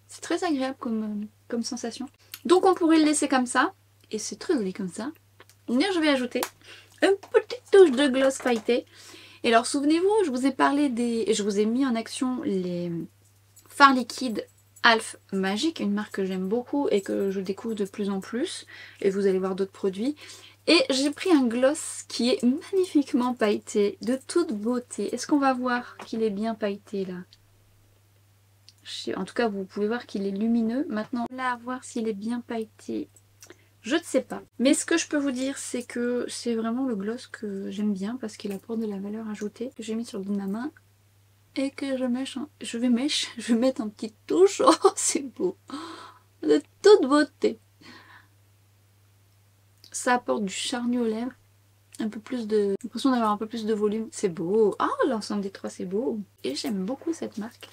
C'est très agréable comme sensation. Donc on pourrait le laisser comme ça, et c'est très joli comme ça. Là, je vais ajouter une petite touche de gloss pailleté. Et alors souvenez-vous, je vous ai parlé je vous ai mis en action les fards liquides Alf Magic, une marque que j'aime beaucoup et que je découvre de plus en plus. Et vous allez voir d'autres produits. Et j'ai pris un gloss qui est magnifiquement pailleté, de toute beauté. Est-ce qu'on va voir qu'il est bien pailleté là? En tout cas, vous pouvez voir qu'il est lumineux. Maintenant, là, à voir s'il est bien pailleté, je ne sais pas. Mais ce que je peux vous dire, c'est que c'est vraiment le gloss que j'aime bien parce qu'il apporte de la valeur ajoutée, que j'ai mis sur le bout de ma main et que je vais mettre en petite touche. Oh, c'est beau! De toute beauté. Ça apporte du charnu aux lèvres. Un peu plus de... l'impression d'avoir un peu plus de volume. C'est beau. Ah, l'ensemble des trois, c'est beau. Et j'aime beaucoup cette marque.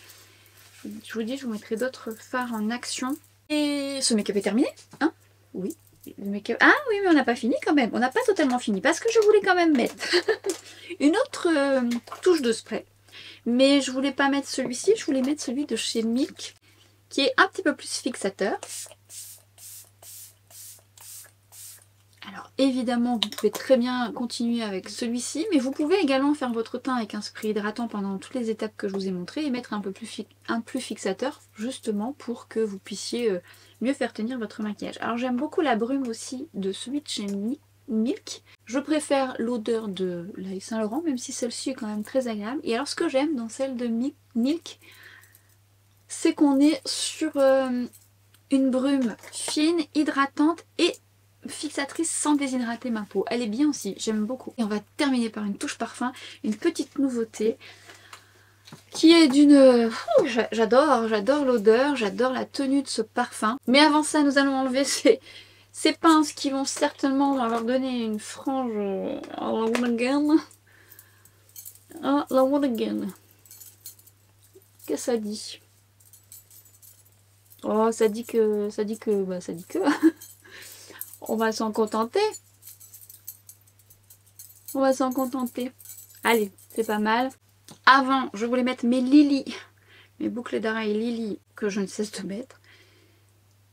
Je vous dis, je vous mettrai d'autres fards en action. Et ce make-up est terminé, hein? Oui. Le make-up... Ah oui, mais on n'a pas fini quand même. On n'a pas totalement fini parce que je voulais quand même mettre une autre touche de spray. Mais je voulais pas mettre celui-ci, je voulais mettre celui de chez Milk qui est un petit peu plus fixateur. Alors évidemment, vous pouvez très bien continuer avec celui-ci, mais vous pouvez également faire votre teint avec un spray hydratant pendant toutes les étapes que je vous ai montrées et mettre un plus fixateur, justement pour que vous puissiez mieux faire tenir votre maquillage. Alors j'aime beaucoup la brume aussi de celui de chez Milk. Je préfère l'odeur de la Yves Saint Laurent, même si celle-ci est quand même très agréable. Et alors ce que j'aime dans celle de Milk, c'est qu'on est sur une brume fine, hydratante et fixatrice sans déshydrater ma peau. Elle est bien aussi, j'aime beaucoup. Et on va terminer par une touche parfum, une petite nouveauté qui est d'une... J'adore l'odeur, j'adore la tenue de ce parfum. Mais avant ça, nous allons enlever ces pinces qui vont certainement leur donner une frange à la one again. À la one again. Qu'est-ce que ça dit? Oh, ça dit que... On va s'en contenter. On va s'en contenter. Allez, c'est pas mal. Avant, je voulais mettre mes Lily, mes boucles d'oreilles Lily que je ne cesse de mettre,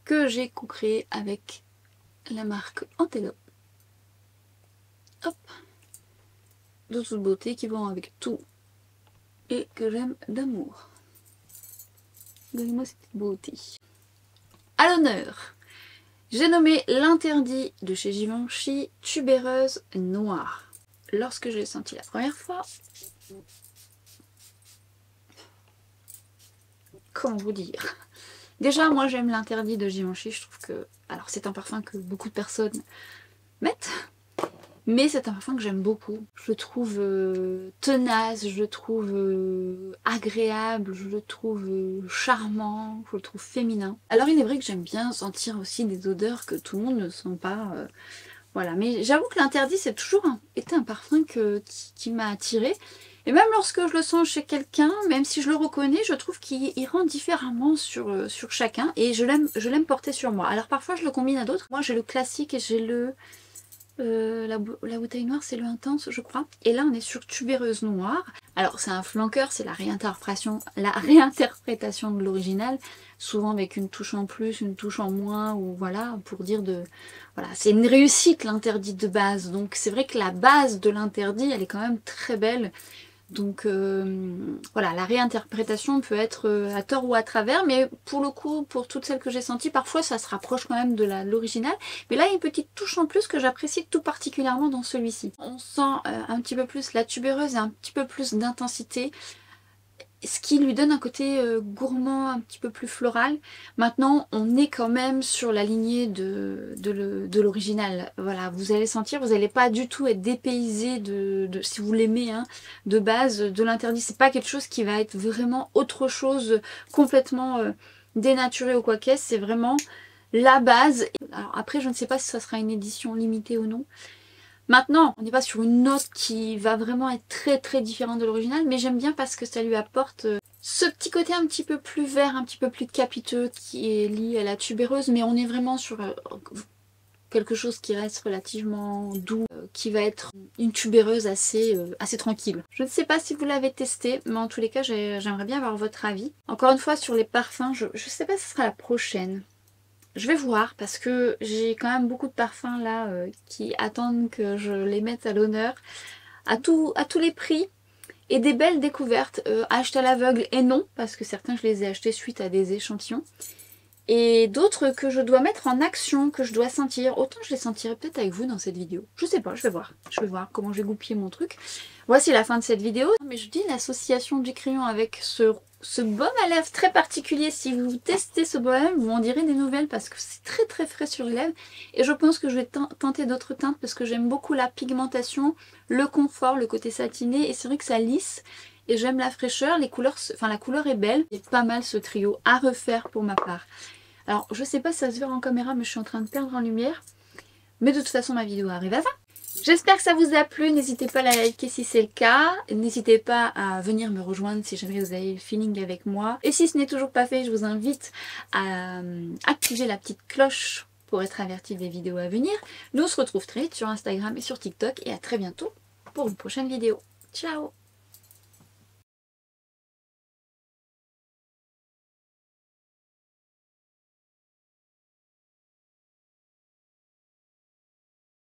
que j'ai co-créé avec la marque Antello. Hop. De toute beauté qui vont avec tout et que j'aime d'amour. Donnez-moi cette beauté. À l'honneur, j'ai nommé l'interdit de chez Givenchy tubéreuse noire. Lorsque je l'ai senti la première fois, comment vous dire? Déjà, moi j'aime l'interdit de Givenchy, je trouve que... Alors c'est un parfum que beaucoup de personnes mettent, mais c'est un parfum que j'aime beaucoup. Je le trouve tenace, je le trouve agréable, je le trouve charmant, je le trouve féminin. Alors il est vrai que j'aime bien sentir aussi des odeurs que tout le monde ne sent pas. Voilà, mais j'avoue que l'interdit c'est toujours été un parfum qui m'a attirée. Et même lorsque je le sens chez quelqu'un, même si je le reconnais, je trouve qu'il rend différemment sur chacun. Et je l'aime porter sur moi. Alors parfois je le combine à d'autres. Moi j'ai le classique et j'ai le La bouteille noire c'est le intense je crois. Et là on est sur tubéreuse noire. Alors c'est un flanqueur, c'est la réinterprétation de l'original. Souvent avec une touche en plus, une touche en moins, ou voilà, pour dire de... Voilà, c'est une réussite l'interdit de base. Donc c'est vrai que la base de l'interdit elle est quand même très belle. Donc voilà, la réinterprétation peut être à tort ou à travers, mais pour le coup, pour toutes celles que j'ai senties, parfois ça se rapproche quand même de l'original. Mais là, il y a une petite touche en plus que j'apprécie tout particulièrement dans celui-ci. On sent un petit peu plus la tubéreuse et un petit peu plus d'intensité, ce qui lui donne un côté gourmand, un petit peu plus floral. Maintenant, on est quand même sur la lignée de l'original. Voilà, vous allez sentir, vous n'allez pas du tout être dépaysé si vous l'aimez, hein, de base, de l'interdit. C'est pas quelque chose qui va être vraiment autre chose, complètement dénaturé ou quoi qu'est-ce. C'est vraiment la base. Alors après, je ne sais pas si ça sera une édition limitée ou non. Maintenant, on n'est pas sur une note qui va vraiment être très très différente de l'original, mais j'aime bien parce que ça lui apporte ce petit côté un petit peu plus vert, un petit peu plus capiteux qui est lié à la tubéreuse, mais on est vraiment sur quelque chose qui reste relativement doux, qui va être une tubéreuse assez tranquille. Je ne sais pas si vous l'avez testé, mais en tous les cas, j'aimerais bien avoir votre avis. Encore une fois, sur les parfums, je ne sais pas si ce sera la prochaine. Je vais voir parce que j'ai quand même beaucoup de parfums là qui attendent que je les mette à l'honneur à tous les prix et des belles découvertes achetées à l'aveugle et non parce que certains je les ai achetés suite à des échantillons et d'autres que je dois mettre en action, que je dois sentir. Autant je les sentirai peut-être avec vous dans cette vidéo. Je sais pas, je vais voir comment je vais goupiller mon truc. Voici la fin de cette vidéo. Mais je dis l'association du crayon avec ce baume à lèvres très particulier. Si vous testez ce baume, vous m'en direz des nouvelles parce que c'est très très frais sur les lèvres. Et je pense que je vais tenter d'autres teintes parce que j'aime beaucoup la pigmentation, le confort, le côté satiné. Et c'est vrai que ça lisse. Et j'aime la fraîcheur, les couleurs, enfin la couleur est belle. C'est pas mal ce trio à refaire pour ma part. Alors, je sais pas si ça se verra en caméra, mais je suis en train de perdre en lumière. Mais de toute façon, ma vidéo arrive à ça. J'espère que ça vous a plu. N'hésitez pas à la liker si c'est le cas. N'hésitez pas à venir me rejoindre si jamais vous avez le feeling avec moi. Et si ce n'est toujours pas fait, je vous invite à activer la petite cloche pour être averti des vidéos à venir. Nous on se retrouve très vite sur Instagram et sur TikTok. Et à très bientôt pour une prochaine vidéo. Ciao!